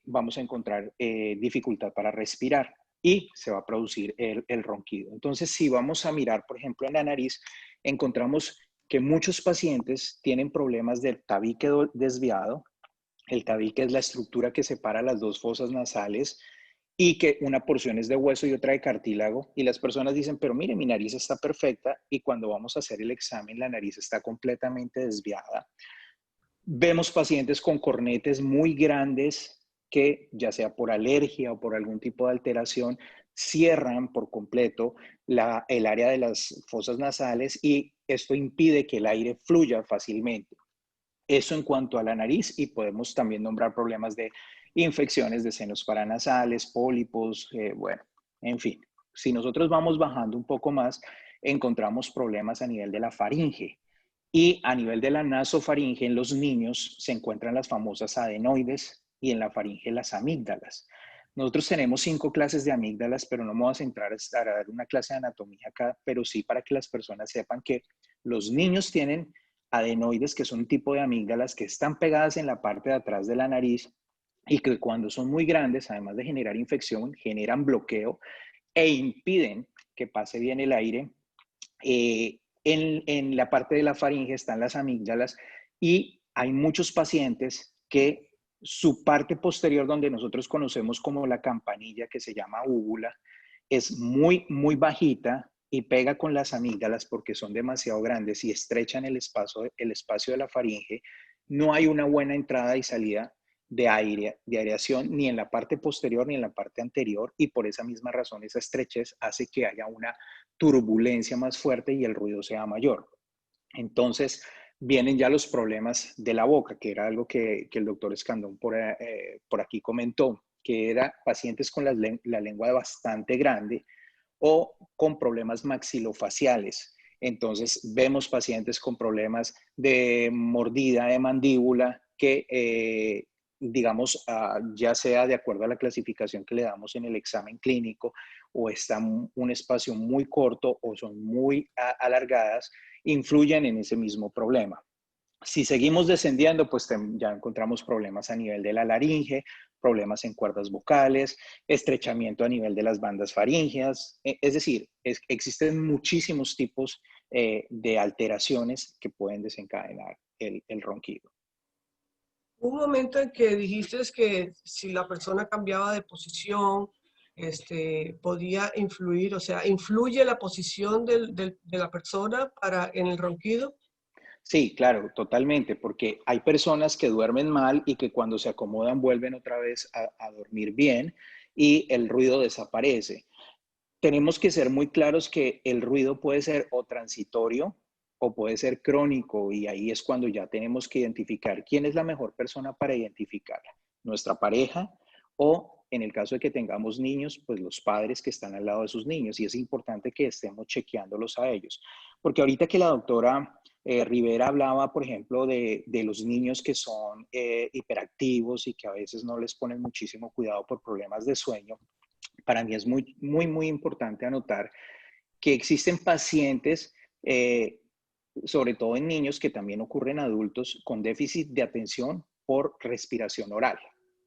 vamos a encontrar dificultad para respirar y se va a producir el ronquido. Entonces, si vamos a mirar, por ejemplo, en la nariz, encontramos que muchos pacientes tienen problemas del tabique desviado. El tabique es la estructura que separa las dos fosas nasales y que una porción es de hueso y otra de cartílago. Y las personas dicen, pero mire, mi nariz está perfecta y cuando vamos a hacer el examen, la nariz está completamente desviada. Vemos pacientes con cornetes muy grandes que, ya sea por alergia o por algún tipo de alteración, cierran por completo el área de las fosas nasales y esto impide que el aire fluya fácilmente. Eso en cuanto a la nariz, y podemos también nombrar problemas de infecciones de senos paranasales, pólipos, bueno, en fin. Si nosotros vamos bajando un poco más, encontramos problemas a nivel de la faringe. Y a nivel de la nasofaringe, en los niños se encuentran las famosas adenoides y en la faringe las amígdalas. Nosotros tenemos 5 clases de amígdalas, pero no me voy a centrar a dar una clase de anatomía acá, pero sí para que las personas sepan que los niños tienen adenoides, que son un tipo de amígdalas que están pegadas en la parte de atrás de la nariz y que cuando son muy grandes, además de generar infección, generan bloqueo e impiden que pase bien el aire. En la parte de la faringe están las amígdalas y hay muchos pacientes que su parte posterior, donde nosotros conocemos como la campanilla, que se llama úvula, es muy, muy bajita y pega con las amígdalas porque son demasiado grandes y estrechan el espacio de la faringe. No hay una buena entrada y salida de aireación ni en la parte posterior ni en la parte anterior y por esa misma razón esa estrechez hace que haya una turbulencia más fuerte y el ruido sea mayor. Entonces vienen ya los problemas de la boca, que era algo que el doctor Escandón por aquí comentó. que era pacientes con la lengua bastante grande o con problemas maxilofaciales. Entonces, vemos pacientes con problemas de mordida de mandíbula que, digamos, ya sea de acuerdo a la clasificación que le damos en el examen clínico, o están un espacio muy corto o son muy alargadas, influyen en ese mismo problema. Si seguimos descendiendo, pues ya encontramos problemas a nivel de la laringe, problemas en cuerdas vocales, estrechamiento a nivel de las bandas faríngeas. Es decir, existen muchísimos tipos de alteraciones que pueden desencadenar el ronquido. Hubo un momento en que dijiste que si la persona cambiaba de posición, podía influir, o sea, ¿influye la posición de la persona en el ronquido? Sí, claro, totalmente, porque hay personas que duermen mal y que cuando se acomodan vuelven otra vez a dormir bien y el ruido desaparece. Tenemos que ser muy claros que el ruido puede ser o transitorio o puede ser crónico, y ahí es cuando ya tenemos que identificar quién es la mejor persona para identificarla, nuestra pareja, o en el caso de que tengamos niños, pues los padres que están al lado de sus niños, y es importante que estemos chequeándolos a ellos. Porque ahorita que la doctora Rivera hablaba, por ejemplo, de los niños que son hiperactivos y que a veces no les ponen muchísimo cuidado por problemas de sueño, para mí es muy, muy, muy importante anotar que existen pacientes, sobre todo en niños, que también ocurren en adultos, con déficit de atención por respiración oral.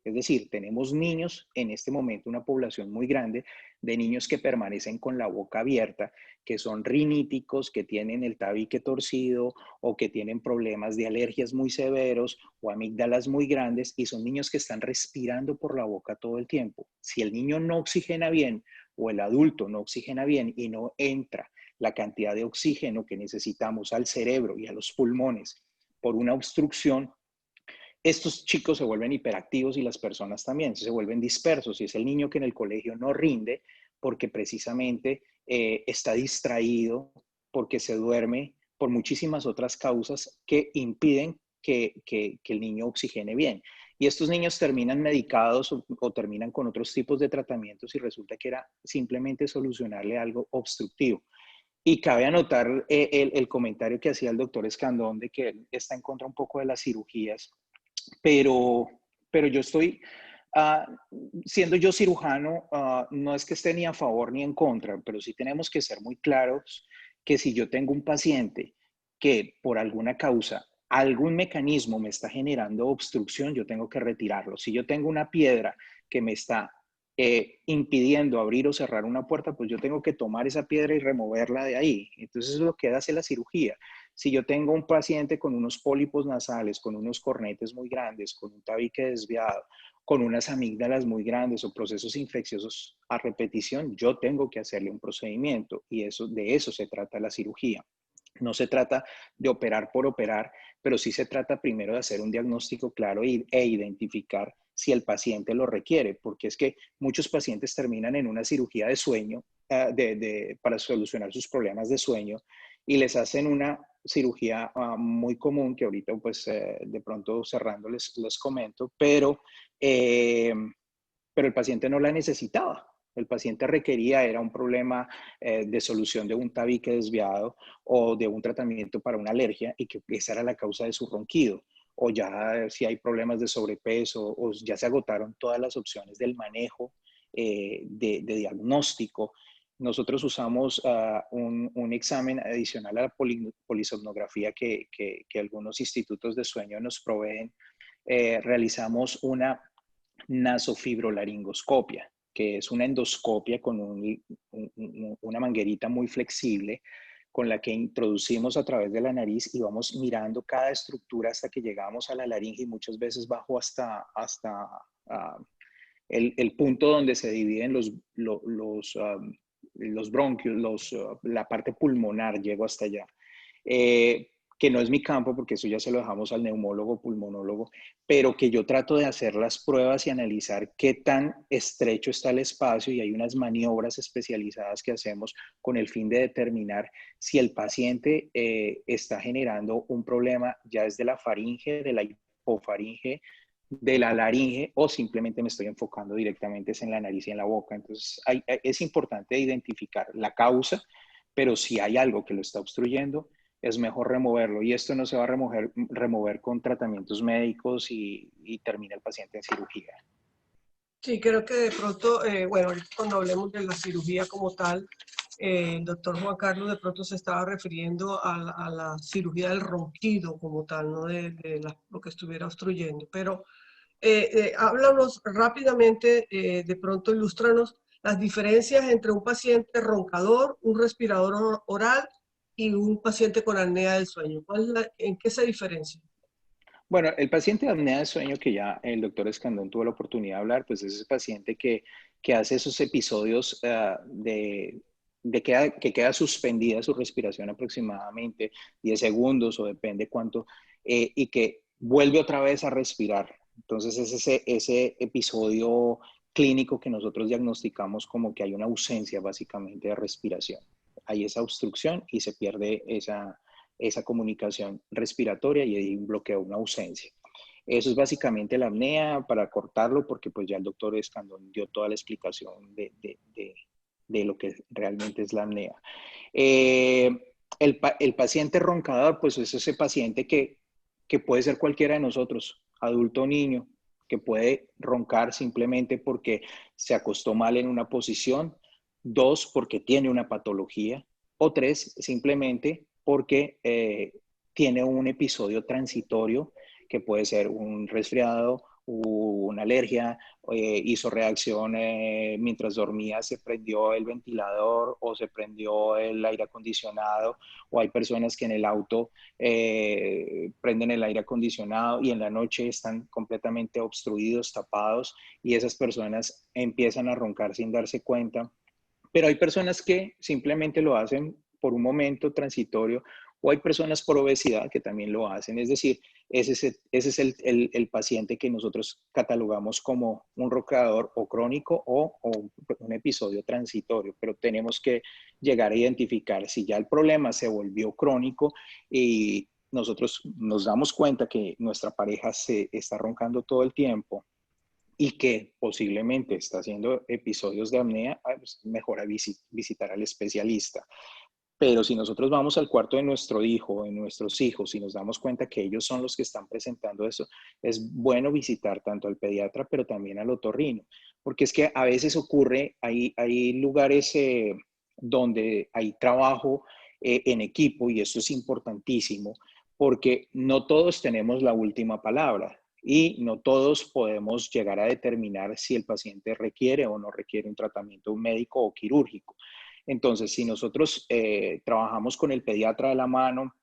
Es decir, tenemos niños en este momento, una población muy grande de niños que permanecen con la boca abierta, que son riníticos, que tienen el tabique torcido o que tienen problemas de alergias muy severos o amígdalas muy grandes, y son niños que están respirando por la boca todo el tiempo. Si el niño no oxigena bien o el adulto no oxigena bien y no entra la cantidad de oxígeno que necesitamos al cerebro y a los pulmones por una obstrucción, estos chicos se vuelven hiperactivos y las personas también se vuelven dispersos. Y es el niño que en el colegio no rinde porque precisamente está distraído, porque se duerme, por muchísimas otras causas que impiden que el niño oxigene bien. Y estos niños terminan medicados o terminan con otros tipos de tratamientos y resulta que era simplemente solucionarle algo obstructivo. Y cabe anotar el comentario que hacía el doctor Escandón de que él está en contra un poco de las cirugías, pero yo estoy, siendo yo cirujano, no es que esté ni a favor ni en contra, pero sí tenemos que ser muy claros que si yo tengo un paciente que por alguna causa, algún mecanismo me está generando obstrucción, yo tengo que retirarlo. Si yo tengo una piedra que me está impidiendo abrir o cerrar una puerta, pues yo tengo que tomar esa piedra y removerla de ahí. Entonces es lo que hace la cirugía. Si yo tengo un paciente con unos pólipos nasales, con unos cornetes muy grandes, con un tabique desviado, con unas amígdalas muy grandes o procesos infecciosos a repetición, yo tengo que hacerle un procedimiento, y de eso se trata la cirugía. No se trata de operar por operar, pero sí se trata primero de hacer un diagnóstico claro e identificar si el paciente lo requiere, porque es que muchos pacientes terminan en una cirugía de sueño para solucionar sus problemas de sueño, y les hacen una cirugía muy común que ahorita pues de pronto cerrando les comento, pero el paciente no la necesitaba. El paciente requería, era un problema de solución de un tabique desviado o de un tratamiento para una alergia, y que esa era la causa de su ronquido. O ya si hay problemas de sobrepeso, o ya se agotaron todas las opciones del manejo de diagnóstico. Nosotros usamos un examen adicional a la polisomnografía que algunos institutos de sueño nos proveen. Realizamos una nasofibrolaringoscopia, que es una endoscopia con una manguerita muy flexible con la que introducimos a través de la nariz y vamos mirando cada estructura hasta que llegamos a la laringe, y muchas veces bajo hasta el punto donde se dividen los bronquios, la parte pulmonar, llego hasta allá. Que no es mi campo porque eso ya se lo dejamos al neumólogo, pulmonólogo, pero que yo trato de hacer las pruebas y analizar qué tan estrecho está el espacio, y hay unas maniobras especializadas que hacemos con el fin de determinar si el paciente está generando un problema ya desde la faringe, de la hipofaringe, de la laringe o simplemente me estoy enfocando directamente en la nariz y en la boca. Entonces es importante identificar la causa, pero si hay algo que lo está obstruyendo, es mejor removerlo. Y esto no se va a remover con tratamientos médicos y termina el paciente en cirugía. Sí, creo que de pronto, bueno, ahorita cuando hablemos de la cirugía como tal, el doctor Juan Carlos de pronto se estaba refiriendo a la cirugía del ronquido como tal, no lo que estuviera obstruyendo. Pero háblanos rápidamente, de pronto ilústranos las diferencias entre un paciente roncador, un respirador oral y un paciente con apnea del sueño. ¿En qué se diferencia? Bueno, el paciente de apnea de sueño que ya el doctor Escandón tuvo la oportunidad de hablar, pues es ese paciente que hace esos episodios que queda suspendida su respiración aproximadamente 10 segundos o depende cuánto, y que vuelve otra vez a respirar. Entonces es ese episodio clínico que nosotros diagnosticamos como que hay una ausencia básicamente de respiración. Hay esa obstrucción y se pierde esa comunicación respiratoria y hay un bloqueo, una ausencia. Eso es básicamente la apnea, para cortarlo, porque pues ya el doctor Escandón dio toda la explicación de lo que realmente es la apnea. El paciente roncador, pues es ese paciente que puede ser cualquiera de nosotros, adulto o niño, que puede roncar simplemente porque se acostó mal en una posición, 2, porque tiene una patología, o 3, simplemente porque tiene un episodio transitorio que puede ser un resfriado, una alergia, hizo reacción mientras dormía, se prendió el ventilador o se prendió el aire acondicionado, o hay personas que en el auto prenden el aire acondicionado y en la noche están completamente obstruidos, tapados, y esas personas empiezan a roncar sin darse cuenta. Pero hay personas que simplemente lo hacen por un momento transitorio, o hay personas por obesidad que también lo hacen. Es decir, ese es el paciente que nosotros catalogamos como un roncador o crónico o un episodio transitorio, pero tenemos que llegar a identificar si ya el problema se volvió crónico y nosotros nos damos cuenta que nuestra pareja se está roncando todo el tiempo y que posiblemente está haciendo episodios de apnea, pues mejor visitar al especialista. Pero si nosotros vamos al cuarto de nuestro hijo, de nuestros hijos, y nos damos cuenta que ellos son los que están presentando eso, es bueno visitar tanto al pediatra, pero también al otorrino. Porque es que a veces ocurre, hay lugares donde hay trabajo en equipo, y eso es importantísimo, porque no todos tenemos la última palabra. Y no todos podemos llegar a determinar si el paciente requiere o no requiere un tratamiento médico o quirúrgico. Entonces, si nosotros trabajamos con el pediatra de la mano,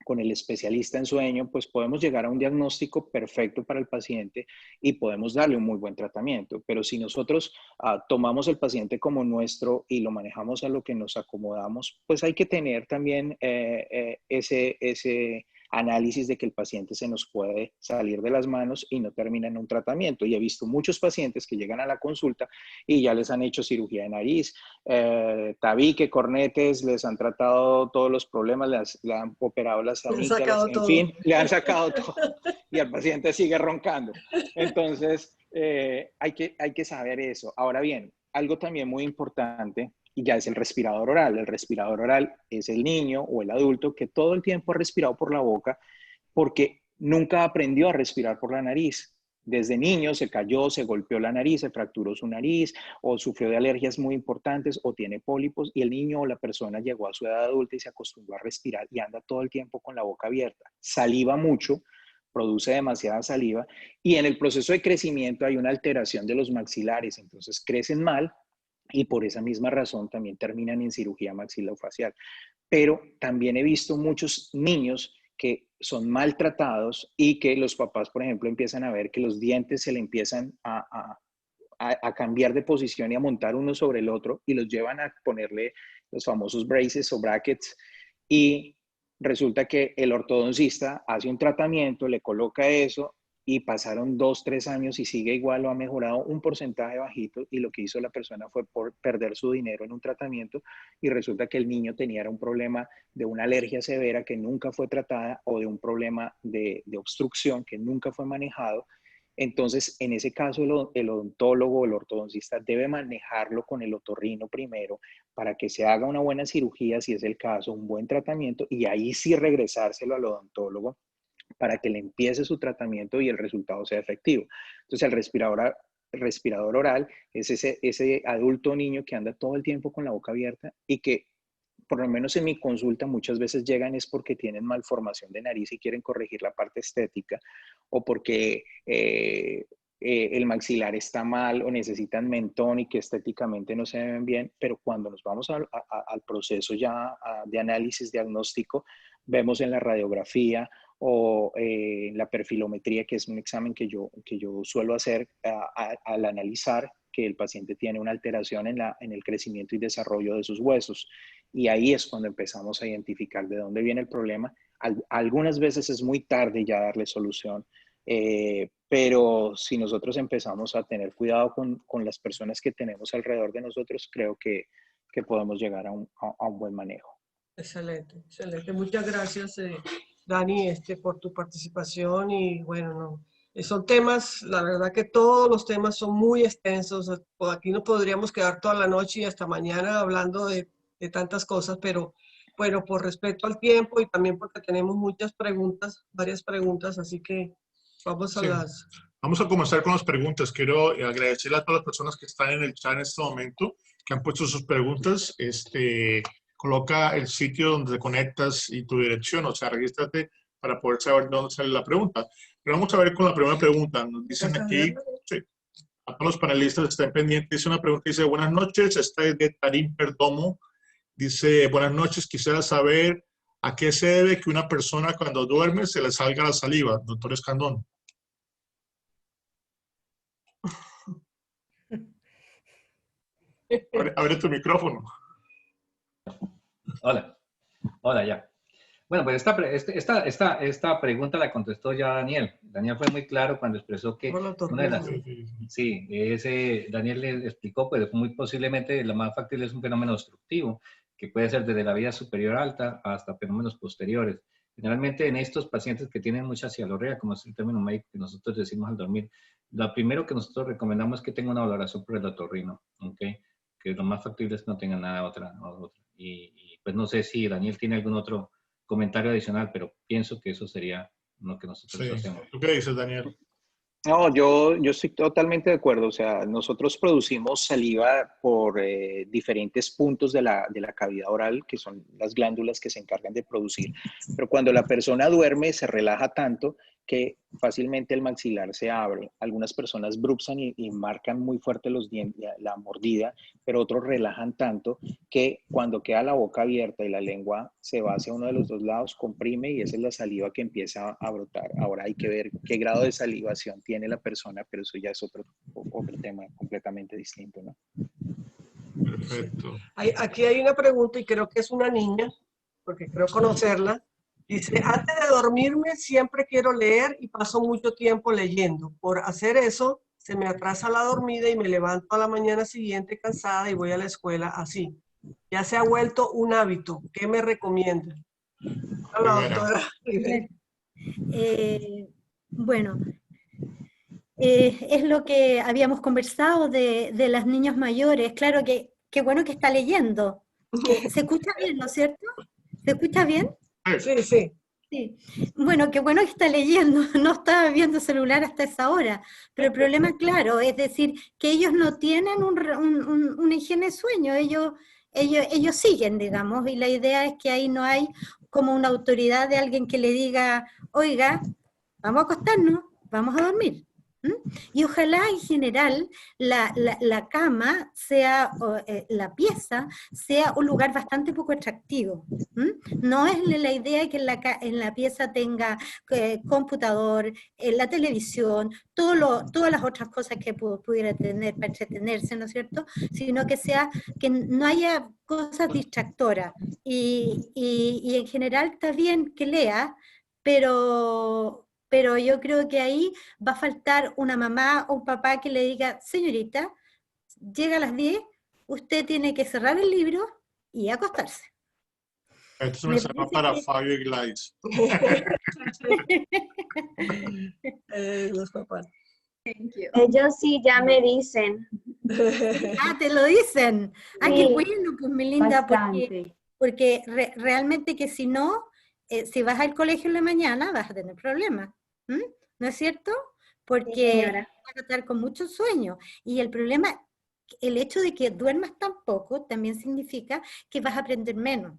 con el especialista en sueño, pues podemos llegar a un diagnóstico perfecto para el paciente y podemos darle un muy buen tratamiento. Pero si nosotros tomamos el paciente como nuestro y lo manejamos a lo que nos acomodamos, pues hay que tener también ese análisis de que el paciente se nos puede salir de las manos y no termina en un tratamiento. Y he visto muchos pacientes que llegan a la consulta y ya les han hecho cirugía de nariz, tabique, cornetes, les han tratado todos los problemas, le han operado las amígdalas, en fin, le han sacado todo y el paciente sigue roncando. Entonces, hay que saber eso. Ahora bien, algo también muy importante, y ya es el respirador oral. El respirador oral es el niño o el adulto que todo el tiempo ha respirado por la boca porque nunca aprendió a respirar por la nariz. Desde niño se cayó, se golpeó la nariz, se fracturó su nariz o sufrió de alergias muy importantes o tiene pólipos, y el niño o la persona llegó a su edad adulta y se acostumbró a respirar y anda todo el tiempo con la boca abierta. Saliva mucho, produce demasiada saliva, y en el proceso de crecimiento hay una alteración de los maxilares, entonces crecen mal, y por esa misma razón también terminan en cirugía maxilofacial. Pero también he visto muchos niños que son maltratados y que los papás, por ejemplo, empiezan a ver que los dientes se le empiezan a cambiar de posición y a montar uno sobre el otro, y los llevan a ponerle los famosos braces o brackets, y resulta que el ortodoncista hace un tratamiento, le coloca eso, y pasaron 2, 3 años y sigue igual o ha mejorado un porcentaje bajito, y lo que hizo la persona fue por perder su dinero en un tratamiento, y resulta que el niño tenía un problema de una alergia severa que nunca fue tratada, o de un problema de obstrucción que nunca fue manejado, Entonces, en ese caso, el odontólogo o el ortodoncista debe manejarlo con el otorrino primero para que se haga una buena cirugía, si es el caso, un buen tratamiento, y ahí sí regresárselo al odontólogo para que le empiece su tratamiento y el resultado sea efectivo. Entonces, el respirador oral es ese adulto o niño que anda todo el tiempo con la boca abierta y que, por lo menos en mi consulta, muchas veces llegan es porque tienen malformación de nariz y quieren corregir la parte estética, o porque el maxilar está mal o necesitan mentón y que estéticamente no se ven bien, pero cuando nos vamos al proceso ya de análisis diagnóstico, vemos en la radiografía o la perfilometría, que es un examen que yo suelo hacer al analizar que el paciente tiene una alteración en el crecimiento y desarrollo de sus huesos. Y ahí es cuando empezamos a identificar de dónde viene el problema. Algunas veces es muy tarde ya darle solución, pero si nosotros empezamos a tener cuidado con las personas que tenemos alrededor de nosotros, creo que podemos llegar a un buen manejo. Excelente, excelente. Muchas gracias, Dani, por tu participación y bueno, no. Son temas, la verdad que todos los temas son muy extensos. Aquí nos podríamos quedar toda la noche y hasta mañana hablando de tantas cosas, pero bueno, por respeto al tiempo y también porque tenemos muchas preguntas, varias preguntas, así que vamos a las... Vamos a comenzar con las preguntas. Quiero agradecerle a todas las personas que están en el chat en este momento, que han puesto sus preguntas. Coloca el sitio donde te conectas y tu dirección, o sea, regístrate para poder saber dónde sale la pregunta. Pero vamos a ver con la primera pregunta. Nos dicen aquí, sí, a todos los panelistas estén pendientes. Dice una pregunta, dice, buenas noches, esta es de Tarín Perdomo. Dice, buenas noches, quisiera saber a qué se debe que una persona cuando duerme se le salga la saliva, doctor Escandón. Abre tu micrófono. Hola, ya. Bueno, pues esta pregunta la contestó ya Daniel. Daniel fue muy claro cuando expresó que una de las... Sí, Daniel le explicó, pues muy posiblemente la más factible es un fenómeno obstructivo, que puede ser desde la vía superior alta hasta fenómenos posteriores. Generalmente en estos pacientes que tienen mucha cialorrea, como es el término médico que nosotros decimos al dormir, lo primero que nosotros recomendamos es que tenga una valoración por el otorrino, ¿ok? Que lo más factible es que no tenga nada otra. Y pues no sé si Daniel tiene algún otro comentario adicional, pero pienso que eso sería lo que nosotros hacemos. ¿Tú qué dices, Daniel? No, yo estoy totalmente de acuerdo. O sea, nosotros producimos saliva por diferentes puntos de la cavidad oral, que son las glándulas que se encargan de producir. Pero cuando la persona duerme, se relaja tanto que fácilmente el maxilar se abre. Algunas personas bruxan y marcan muy fuerte los dientes, la mordida, pero otros relajan tanto que cuando queda la boca abierta y la lengua se va hacia uno de los dos lados, comprime y esa es la saliva que empieza a brotar. Ahora hay que ver qué grado de salivación tiene la persona, pero eso ya es otro tema completamente distinto, ¿no? Perfecto. Aquí hay una pregunta y creo que es una niña, porque creo conocerla. Dice, antes de dormirme siempre quiero leer y paso mucho tiempo leyendo. Por hacer eso, se me atrasa la dormida y me levanto a la mañana siguiente cansada y voy a la escuela así. Ya se ha vuelto un hábito. ¿Qué me recomienda? Hola, doctora Rivera. Bueno, es lo que habíamos conversado de las niñas mayores. Claro que qué bueno que está leyendo. ¿Se escucha bien, no es cierto? ¿Se escucha bien? Sí, sí. Sí. Bueno, qué bueno que está leyendo, no estaba viendo celular hasta esa hora, pero el problema, claro, es decir, que ellos no tienen una higiene de sueño, ellos siguen, digamos, y la idea es que ahí no hay como una autoridad de alguien que le diga, oiga, vamos a acostarnos, vamos a dormir. Y ojalá en general la cama sea, la pieza, sea un lugar bastante poco atractivo. No es la idea que en la pieza tenga computador, la televisión, todas las otras cosas que pudiera tener para entretenerse, ¿no es cierto? Sino que no haya cosas distractoras. Y en general está bien que lea, pero yo creo que ahí va a faltar una mamá o un papá que le diga, señorita, llega a las 10, usted tiene que cerrar el libro y acostarse. Esto es un mensaje para Fabio Iglesias. Los papás. Ellos sí ya me dicen. Ah, te lo dicen. Ah, qué Sí, bueno, pues mi linda, bastante. porque realmente que si no, si vas al colegio en la mañana vas a tener problemas. ¿Mm? ¿No es cierto? Sí, Porque señora. vas a estar con mucho sueño. Y el problema, el hecho de que duermas tan poco también significa que vas a aprender menos.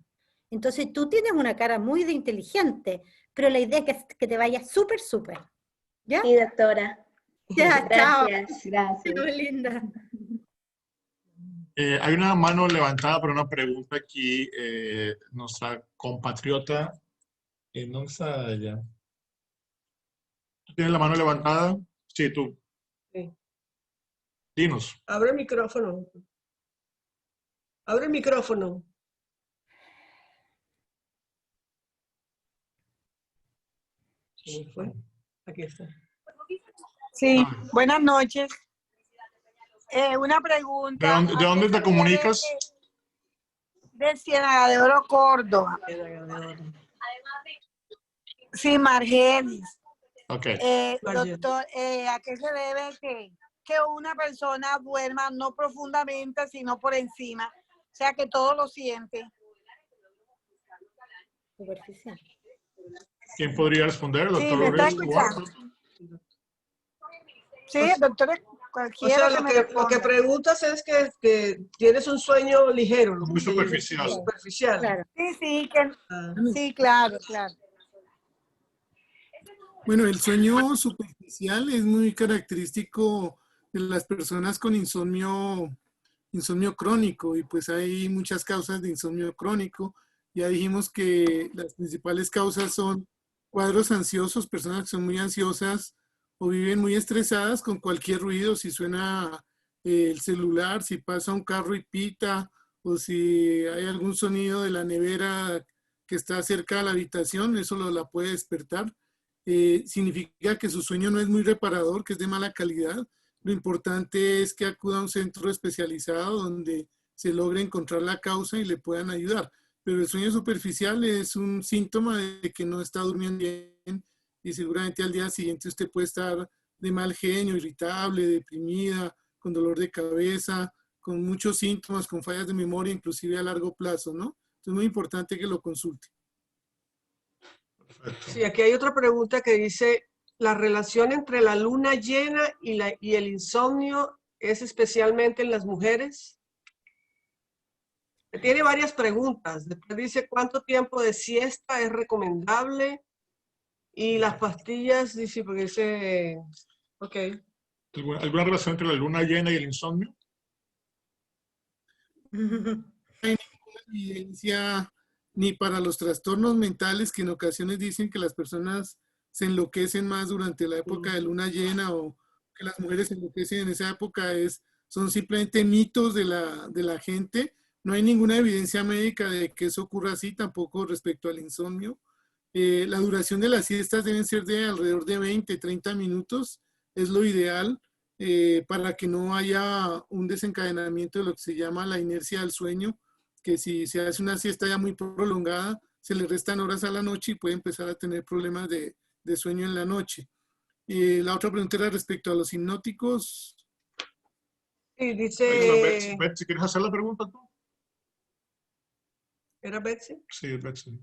Entonces tú tienes una cara muy de inteligente, pero la idea es que te vayas súper, súper. ¿Ya? Sí, doctora. Ya, chao. Gracias, gracias. Muy linda. Hay una mano levantada para una pregunta aquí. Nuestra compatriota, ¿dónde está ella? ¿Tú tienes la mano levantada? Sí, tú. Sí. Dinos. Abre el micrófono. Abre el micrófono. ¿Cómo fue? Aquí está. Sí, buenas noches. Una pregunta. ¿De dónde te comunicas? De Ciénaga de Oro, Córdoba. Sí, Margelis. Ok. Doctor, ¿a qué se debe que una persona duerma no profundamente, sino por encima? O sea, que todo lo siente. Superficial. ¿Quién podría responder? ¿El Sí, doctor ¿me está Lorenzo? escuchando? Sí, doctor, O cualquiera sea, que me lo que responda. preguntas es que tienes un sueño ligero. Lo Muy que dices, superficial. superficial. Claro. Sí, Ah. sí, claro, claro. Bueno, el sueño superficial es muy característico de las personas con insomnio crónico, y pues hay muchas causas de insomnio crónico. Ya dijimos que las principales causas son cuadros ansiosos, personas que son muy ansiosas o viven muy estresadas con cualquier ruido, si suena el celular, si pasa un carro y pita, o si hay algún sonido de la nevera que está cerca de la habitación, eso la puede despertar. Significa que su sueño no es muy reparador, que es de mala calidad. Lo importante es que acuda a un centro especializado donde se logre encontrar la causa y le puedan ayudar. Pero el sueño superficial es un síntoma de que no está durmiendo bien, y seguramente al día siguiente usted puede estar de mal genio, irritable, deprimida, con dolor de cabeza, con muchos síntomas, con fallas de memoria, inclusive a largo plazo, ¿no? Entonces es muy importante que lo consulte. Perfecto. Sí, aquí hay otra pregunta que dice, ¿la relación entre la luna llena y el insomnio es especialmente en las mujeres? Tiene varias preguntas. Después dice, ¿cuánto tiempo de siesta es recomendable? Y las pastillas, dice, porque dice, ok. ¿Alguna relación entre la luna llena y el insomnio? No hay ninguna evidencia ni para los trastornos mentales, que en ocasiones dicen que las personas se enloquecen más durante la época de luna llena, o que las mujeres se enloquecen en esa época, son simplemente mitos de la gente. No hay ninguna evidencia médica de que eso ocurra así, tampoco respecto al insomnio. La duración de las siestas deben ser de alrededor de 20, 30 minutos, es lo ideal, para que no haya un desencadenamiento de lo que se llama la inercia del sueño, que si se hace una siesta ya muy prolongada, se le restan horas a la noche y puede empezar a tener problemas de sueño en la noche. La otra pregunta era respecto a los hipnóticos. Sí, Betsy, dice... ¿quieres hacer la pregunta tú? ¿Era Betsy? Sí, Betsy.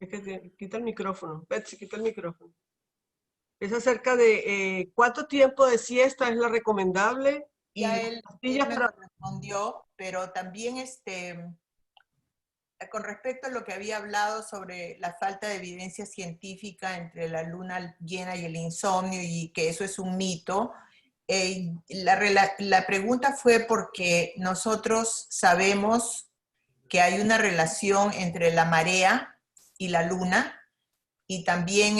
Es que quita el micrófono. Betsy, quita el micrófono. Es acerca de cuánto tiempo de siesta es la recomendable. Y Ya él me para... respondió, pero también con respecto a lo que había hablado sobre la falta de evidencia científica entre la luna llena y el insomnio, y que eso es un mito, la pregunta fue porque nosotros sabemos que hay una relación entre la marea y la luna, y también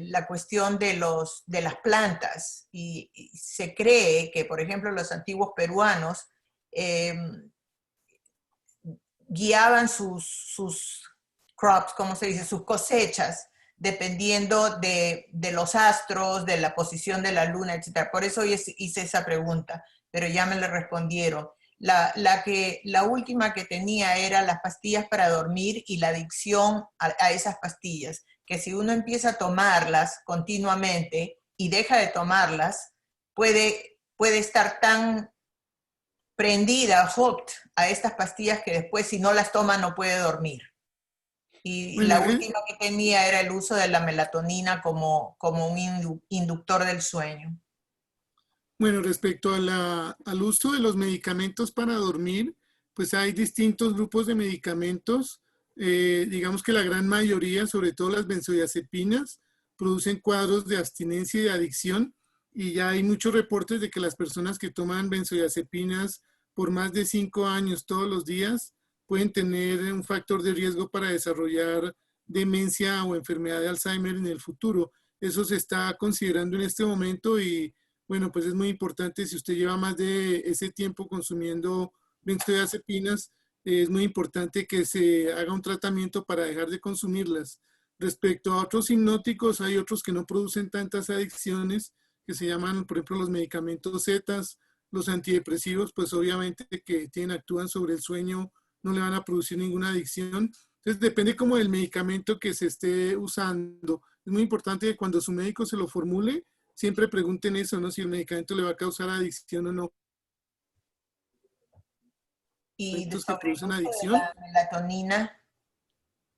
la cuestión de las plantas. Y se cree que, por ejemplo, los antiguos peruanos guiaban sus crops, ¿cómo se dice? Sus cosechas, dependiendo de los astros, de la posición de la luna, etc. Por eso hice esa pregunta, pero ya me la respondieron. La última que tenía era las pastillas para dormir y la adicción a esas pastillas, que si uno empieza a tomarlas continuamente y deja de tomarlas, puede estar tan prendida, hooked a estas pastillas que después si no las toma no puede dormir. Y Bueno, la última que tenía era el uso de la melatonina como un inductor del sueño. Bueno, respecto al uso de los medicamentos para dormir, pues hay distintos grupos de medicamentos. Digamos que la gran mayoría, sobre todo las benzodiazepinas, producen cuadros de abstinencia y de adicción. Y ya hay muchos reportes de que las personas que toman benzodiazepinas por más de 5 años todos los días pueden tener un factor de riesgo para desarrollar demencia o enfermedad de Alzheimer en el futuro. Eso se está considerando en este momento y bueno, pues es muy importante si usted lleva más de ese tiempo consumiendo benzodiazepinas, es muy importante que se haga un tratamiento para dejar de consumirlas. Respecto a otros hipnóticos, hay otros que no producen tantas adicciones, que se llaman, por ejemplo, los medicamentos zetas, los antidepresivos, pues obviamente que actúan sobre el sueño, no le van a producir ninguna adicción. Entonces depende como del medicamento que se esté usando. Es muy importante que cuando su médico se lo formule, siempre pregunten eso, ¿no? Si el medicamento le va a causar adicción o no. Y Que sobre el producen uso de adicción. la melatonina.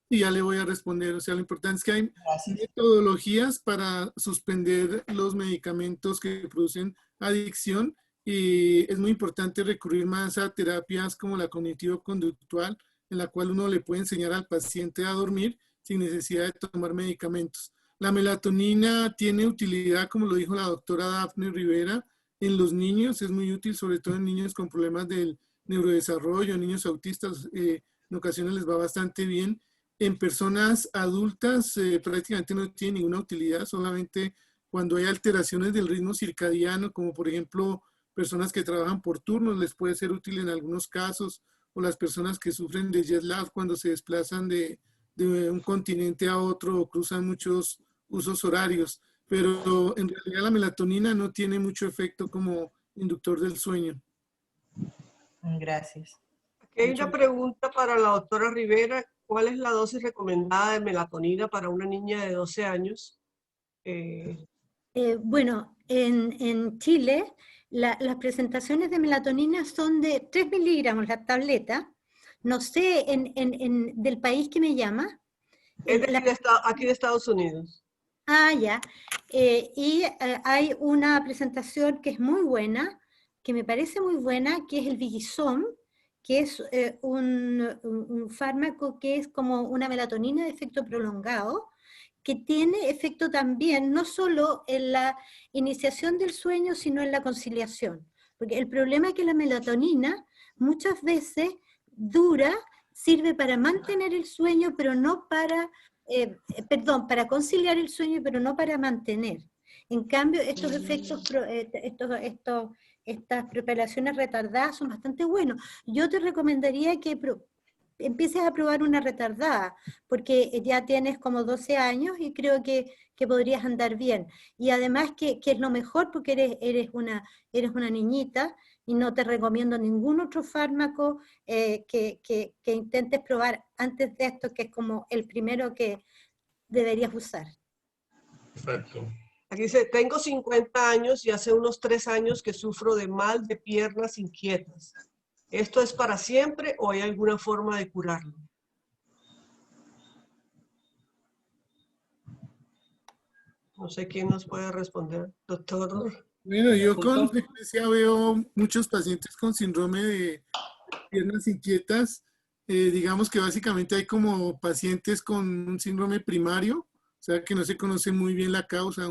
Y ya le voy a responder. O sea, lo importante es que hay metodologías para suspender los medicamentos que producen adicción y es muy importante recurrir más a terapias como la cognitivo-conductual, en la cual uno le puede enseñar al paciente a dormir sin necesidad de tomar medicamentos. La melatonina tiene utilidad, como lo dijo la doctora Daphne Rivera, en los niños. Es muy útil, sobre todo en niños con problemas del neurodesarrollo, niños autistas, en ocasiones les va bastante bien. En personas adultas prácticamente no tiene ninguna utilidad, solamente cuando hay alteraciones del ritmo circadiano, como por ejemplo personas que trabajan por turnos, les puede ser útil en algunos casos, o las personas que sufren de jet lag cuando se desplazan de un continente a otro o cruzan muchos usos horarios. Pero en realidad la melatonina no tiene mucho efecto como inductor del sueño. Gracias. Aquí hay una pregunta para la doctora Rivera. ¿Cuál es la dosis recomendada de melatonina para una niña de 12 años? Bueno, en Chile las presentaciones de melatonina son de 3 miligramos la tableta. No sé del país que me llama. Es aquí de Estados Unidos. Ah, ya. Hay una presentación que es muy buena, que me parece muy buena, que es el Vigisom, que es un fármaco que es como una melatonina de efecto prolongado, que tiene efecto también no solo en la iniciación del sueño, sino en la conciliación. Porque el problema es que la melatonina muchas veces sirve para mantener el sueño, pero no para, para conciliar el sueño, pero no para mantener. En cambio, estos efectos, estas preparaciones retardadas son bastante buenos. Yo te recomendaría que empieces a probar una retardada, porque ya tienes como 12 años y creo que podrías andar bien. Y además que es lo mejor porque eres una niñita y no te recomiendo ningún otro fármaco que intentes probar antes de esto, que es como el primero que deberías usar. Perfecto. Aquí dice, tengo 50 años y hace unos 3 años que sufro de mal de piernas inquietas. ¿Esto es para siempre o hay alguna forma de curarlo? No sé quién nos puede responder, doctor. Bueno, yo con frecuencia veo muchos pacientes con síndrome de piernas inquietas. Digamos que básicamente hay como pacientes con un síndrome primario, o sea que no se conoce muy bien la causa,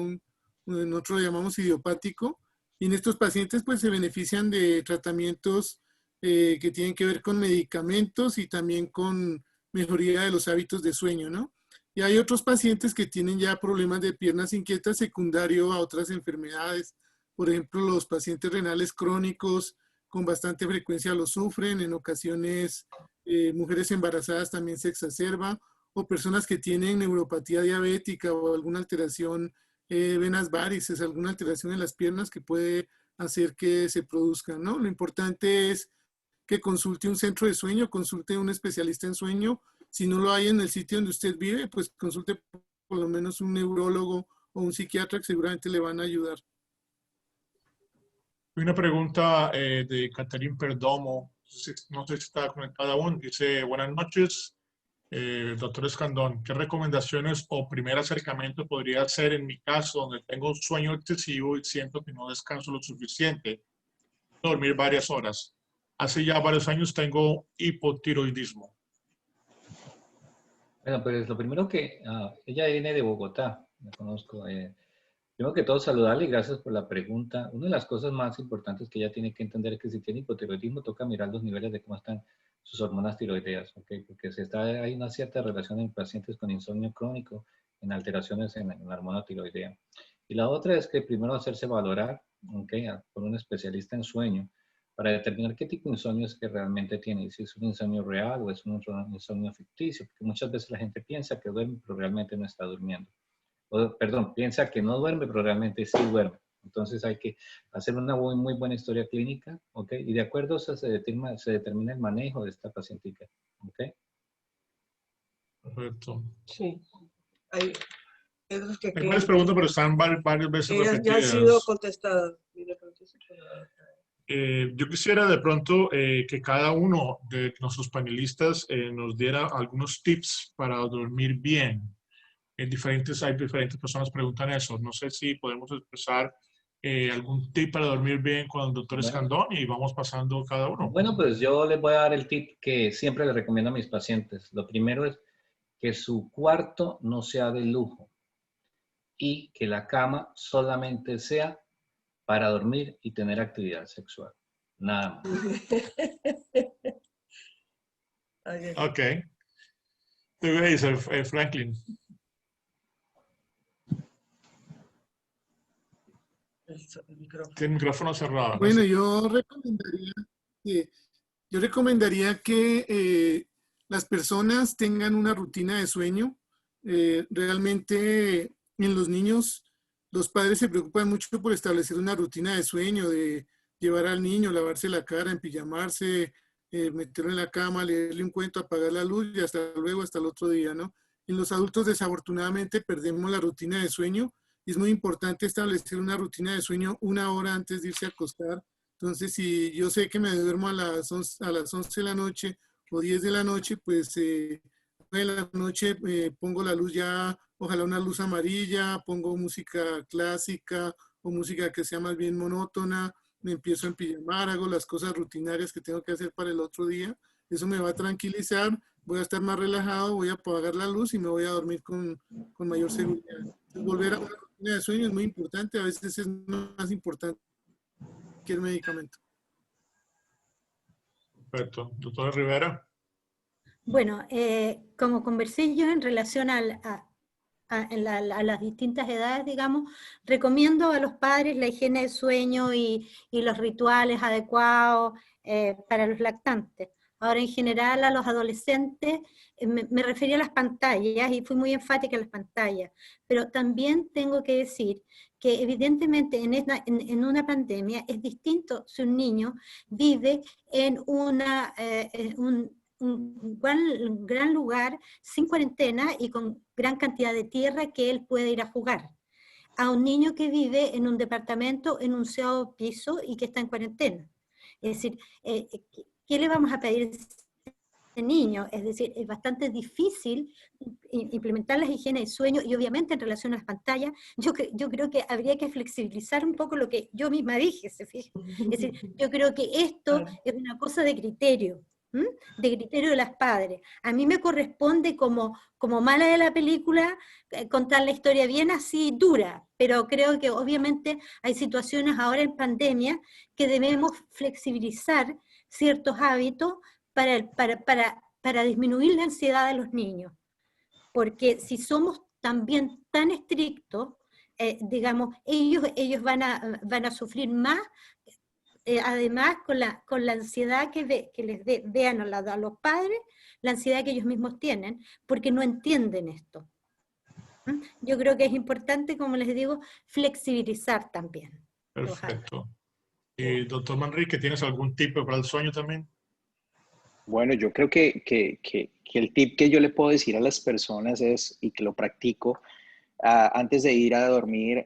nosotros lo llamamos idiopático, y en estos pacientes pues se benefician de tratamientos que tienen que ver con medicamentos y también con mejoría de los hábitos de sueño, ¿no? Y hay otros pacientes que tienen ya problemas de piernas inquietas secundario a otras enfermedades. Por ejemplo, los pacientes renales crónicos con bastante frecuencia lo sufren. En ocasiones, mujeres embarazadas también se exacerba. O personas que tienen neuropatía diabética o alguna alteración, venas varices, alguna alteración en las piernas que puede hacer que se produzcan, ¿no? Lo importante es que consulte un centro de sueño, consulte un especialista en sueño. Si no lo hay en el sitio donde usted vive, pues consulte por lo menos un neurólogo o un psiquiatra que seguramente le van a ayudar. Una pregunta de Catherine Perdomo, no sé si está conectada aún, dice, buenas noches, doctor Escandón, ¿qué recomendaciones o primer acercamiento podría hacer en mi caso donde tengo un sueño excesivo y siento que no descanso lo suficiente? Dormir varias horas. Hace ya varios años tengo hipotiroidismo. Bueno, pues lo primero que, ella viene de Bogotá, la conozco. Primero que todo, saludarle y gracias por la pregunta. Una de las cosas más importantes que ella tiene que entender es que si tiene hipotiroidismo, toca mirar los niveles de cómo están sus hormonas tiroideas, ¿ok? Porque hay una cierta relación en pacientes con insomnio crónico, en alteraciones en la hormona tiroidea. Y la otra es que primero hacerse valorar, ¿ok? Por un especialista en sueño, para determinar qué tipo de insomnio es que realmente tiene, y si es un insomnio real o es un insomnio ficticio, porque muchas veces la gente piensa que duerme, pero realmente no está durmiendo. O, perdón, piensa que no duerme, pero realmente sí duerme. Entonces hay que hacer una muy buena historia clínica, ¿ok? Y de acuerdo a eso se determina el manejo de esta pacientica, ¿ok? Perfecto. Sí. Hay otros que Hay varias preguntas, pero están varias veces repetidas. ya han sido contestadas. Yo quisiera de pronto que cada uno de nuestros panelistas nos diera algunos tips para dormir bien. Hay diferentes personas que preguntan eso. No sé si podemos expresar algún tip para dormir bien con el doctor Escandón y vamos pasando cada uno. Bueno, pues yo les voy a dar el tip que siempre les recomiendo a mis pacientes. Lo primero es que su cuarto no sea de lujo y que la cama solamente sea para dormir y tener actividad sexual. Nada más. Ok. ¿Qué dice Franklin? Tiene el micrófono cerrado. Bueno, ¿no? yo recomendaría que las personas tengan una rutina de sueño. Realmente en los niños, los padres se preocupan mucho por establecer una rutina de sueño, de llevar al niño, lavarse la cara, empijamarse, meterlo en la cama, leerle un cuento, apagar la luz y hasta luego, hasta el otro día, ¿no? En los adultos desafortunadamente perdemos la rutina de sueño. Es muy importante establecer una rutina de sueño 1 hora antes de irse a acostar. Entonces, si yo sé que me duermo a las 11 de la noche o 10 de la noche, pues 9 de la noche pongo la luz ya, ojalá una luz amarilla, pongo música clásica o música que sea más bien monótona, me empiezo a empijamar, hago las cosas rutinarias que tengo que hacer para el otro día. Eso me va a tranquilizar, voy a estar más relajado, voy a apagar la luz y me voy a dormir con mayor seguridad. Entonces, volver a una rutina de sueño es muy importante, a veces es más importante que cualquier medicamento. Perfecto. Doctora Rivera. Bueno, como conversé yo en relación a las distintas edades, digamos, recomiendo a los padres la higiene del sueño y los rituales adecuados para los lactantes. Ahora, en general, a los adolescentes, me refería a las pantallas y fui muy enfática en las pantallas, pero también tengo que decir que evidentemente en una pandemia es distinto si un niño vive en un gran lugar, sin cuarentena y con gran cantidad de tierra que él puede ir a jugar, a un niño que vive en un departamento en un 11º piso y que está en cuarentena. Es decir, ¿qué le vamos a pedir a ese niño? Es decir, es bastante difícil implementar las higienes de sueño y obviamente en relación a las pantallas, yo creo que habría que flexibilizar un poco lo que yo misma dije, ¿se fijan? Es decir, yo creo que esto es una cosa de criterio. De criterio de las padres. A mí me corresponde como mala de la película contar la historia bien así dura, pero creo que obviamente hay situaciones ahora en pandemia que debemos flexibilizar ciertos hábitos para disminuir la ansiedad de los niños. Porque si somos también tan estrictos, digamos, ellos van a sufrir más. Además, con la ansiedad que les vean a los padres, la ansiedad que ellos mismos tienen, porque no entienden esto. Yo creo que es importante, como les digo, flexibilizar también. Perfecto. Y doctor Manrique, ¿tienes algún tip para el sueño también? Bueno, yo creo que el tip que yo le puedo decir a las personas es, y que lo practico, antes de ir a dormir,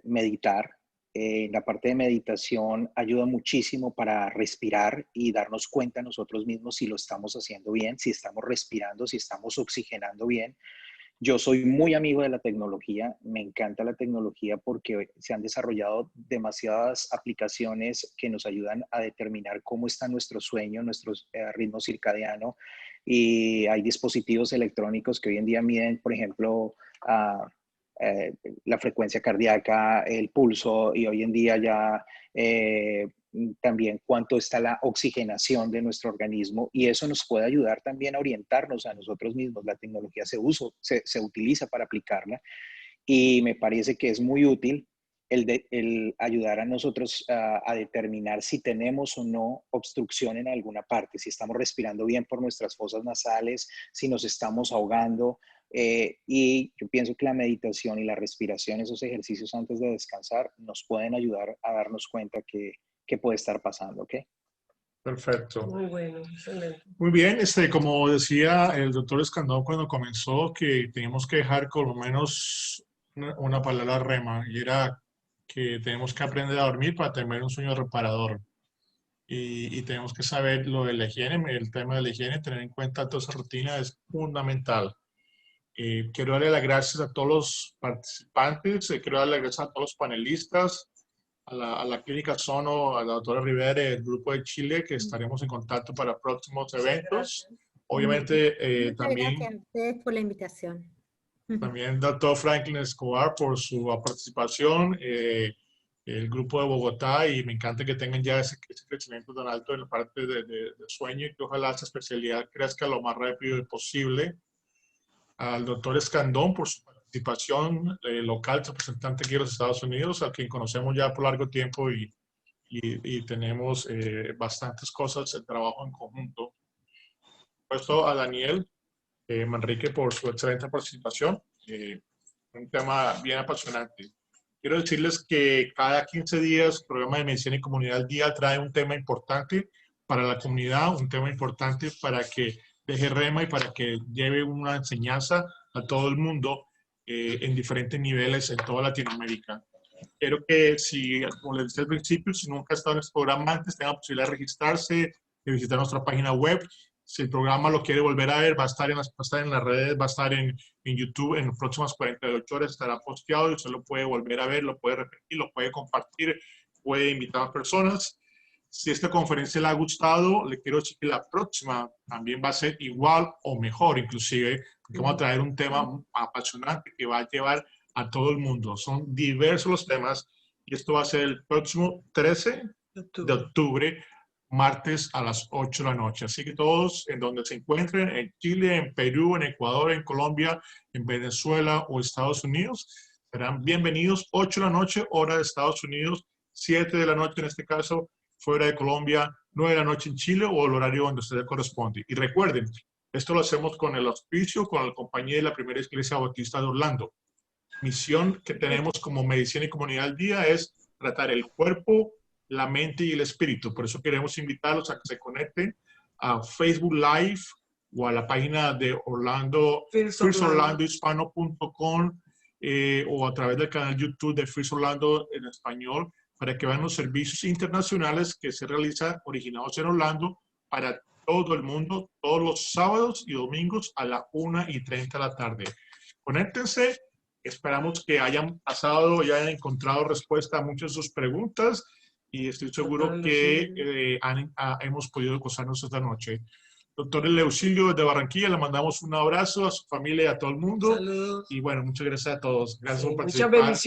meditar. La parte de meditación ayuda muchísimo para respirar y darnos cuenta nosotros mismos si lo estamos haciendo bien, si estamos respirando, si estamos oxigenando bien. Yo soy muy amigo de la tecnología, me encanta la tecnología porque se han desarrollado demasiadas aplicaciones que nos ayudan a determinar cómo está nuestro sueño, nuestro ritmo circadiano, y hay dispositivos electrónicos que hoy en día miden, por ejemplo, la frecuencia cardíaca, el pulso, y hoy en día ya también cuánto está la oxigenación de nuestro organismo, y eso nos puede ayudar también a orientarnos a nosotros mismos. La tecnología se utiliza para aplicarla, y me parece que es muy útil el ayudar a nosotros a determinar si tenemos o no obstrucción en alguna parte, si estamos respirando bien por nuestras fosas nasales, si nos estamos ahogando. Y yo pienso que la meditación y la respiración, esos ejercicios antes de descansar, nos pueden ayudar a darnos cuenta que puede estar pasando, ¿ok? Perfecto. Muy bueno, excelente. Muy bien, como decía el doctor Escandón cuando comenzó, que teníamos que dejar por lo menos una palabra rema, y era que tenemos que aprender a dormir para tener un sueño reparador. Y tenemos que saber lo de la higiene, el tema de la higiene, tener en cuenta toda esa rutina es fundamental. Quiero darle las gracias a todos los participantes, quiero darle las gracias a todos los panelistas, a la Clínica Sono, a la doctora Rivera, del Grupo de Chile, que estaremos en contacto para próximos eventos. Obviamente, Muchas gracias a ustedes por la invitación. También doctor Franklin Escobar por su participación, el Grupo de Bogotá, y me encanta que tengan ya ese crecimiento tan alto en la parte de sueño, y que ojalá esa especialidad crezca lo más rápido posible. Al doctor Escandón por su participación local, representante aquí en los Estados Unidos, a quien conocemos ya por largo tiempo y tenemos bastantes cosas de trabajo en conjunto. Por supuesto, a Daniel Manrique por su excelente participación. Un tema bien apasionante. Quiero decirles que cada 15 días el programa de Medicina y Comunidad al Día trae un tema importante para la comunidad, un tema importante para que deje rema y para que lleve una enseñanza a todo el mundo en diferentes niveles en toda Latinoamérica. Quiero que, si, como les decía al principio, si nunca ha estado en este programa antes, tengan la posibilidad de registrarse, de visitar nuestra página web. Si el programa lo quiere volver a ver, va a estar en las redes, va a estar en YouTube en las próximas 48 horas, estará posteado y usted lo puede volver a ver, lo puede repetir, lo puede compartir, puede invitar a personas. Si esta conferencia le ha gustado, le quiero decir que la próxima también va a ser igual o mejor, inclusive, porque vamos a traer un tema apasionante que va a llevar a todo el mundo. Son diversos los temas, y esto va a ser el próximo 13 de octubre, martes a las 8 de la noche. Así que todos en donde se encuentren, en Chile, en Perú, en Ecuador, en Colombia, en Venezuela o Estados Unidos, serán bienvenidos. 8 de la noche, hora de Estados Unidos, 7 de la noche en este caso, fuera de Colombia, 9 de la noche en Chile, o el horario donde usted corresponde. Y recuerden, esto lo hacemos con el auspicio, con la compañía de la Primera Iglesia Bautista de Orlando. Misión que tenemos como Medicina y Comunidad al Día es tratar el cuerpo, la mente y el espíritu. Por eso queremos invitarlos a que se conecten a Facebook Live o a la página de Orlando, firstorlandohispano.com, o a través del canal YouTube de First Orlando en español, para que vean los servicios internacionales que se realizan originados en Orlando para todo el mundo, todos los sábados y domingos a las 1:30 de la tarde. Conéctense, esperamos que hayan pasado y hayan encontrado respuesta a muchas de sus preguntas, y estoy seguro que hemos podido gozarnos esta noche. Doctor Eleusilio de Barranquilla, le mandamos un abrazo a su familia y a todo el mundo. Saludos. Y bueno, muchas gracias a todos. Gracias por Muchas participar. bendiciones.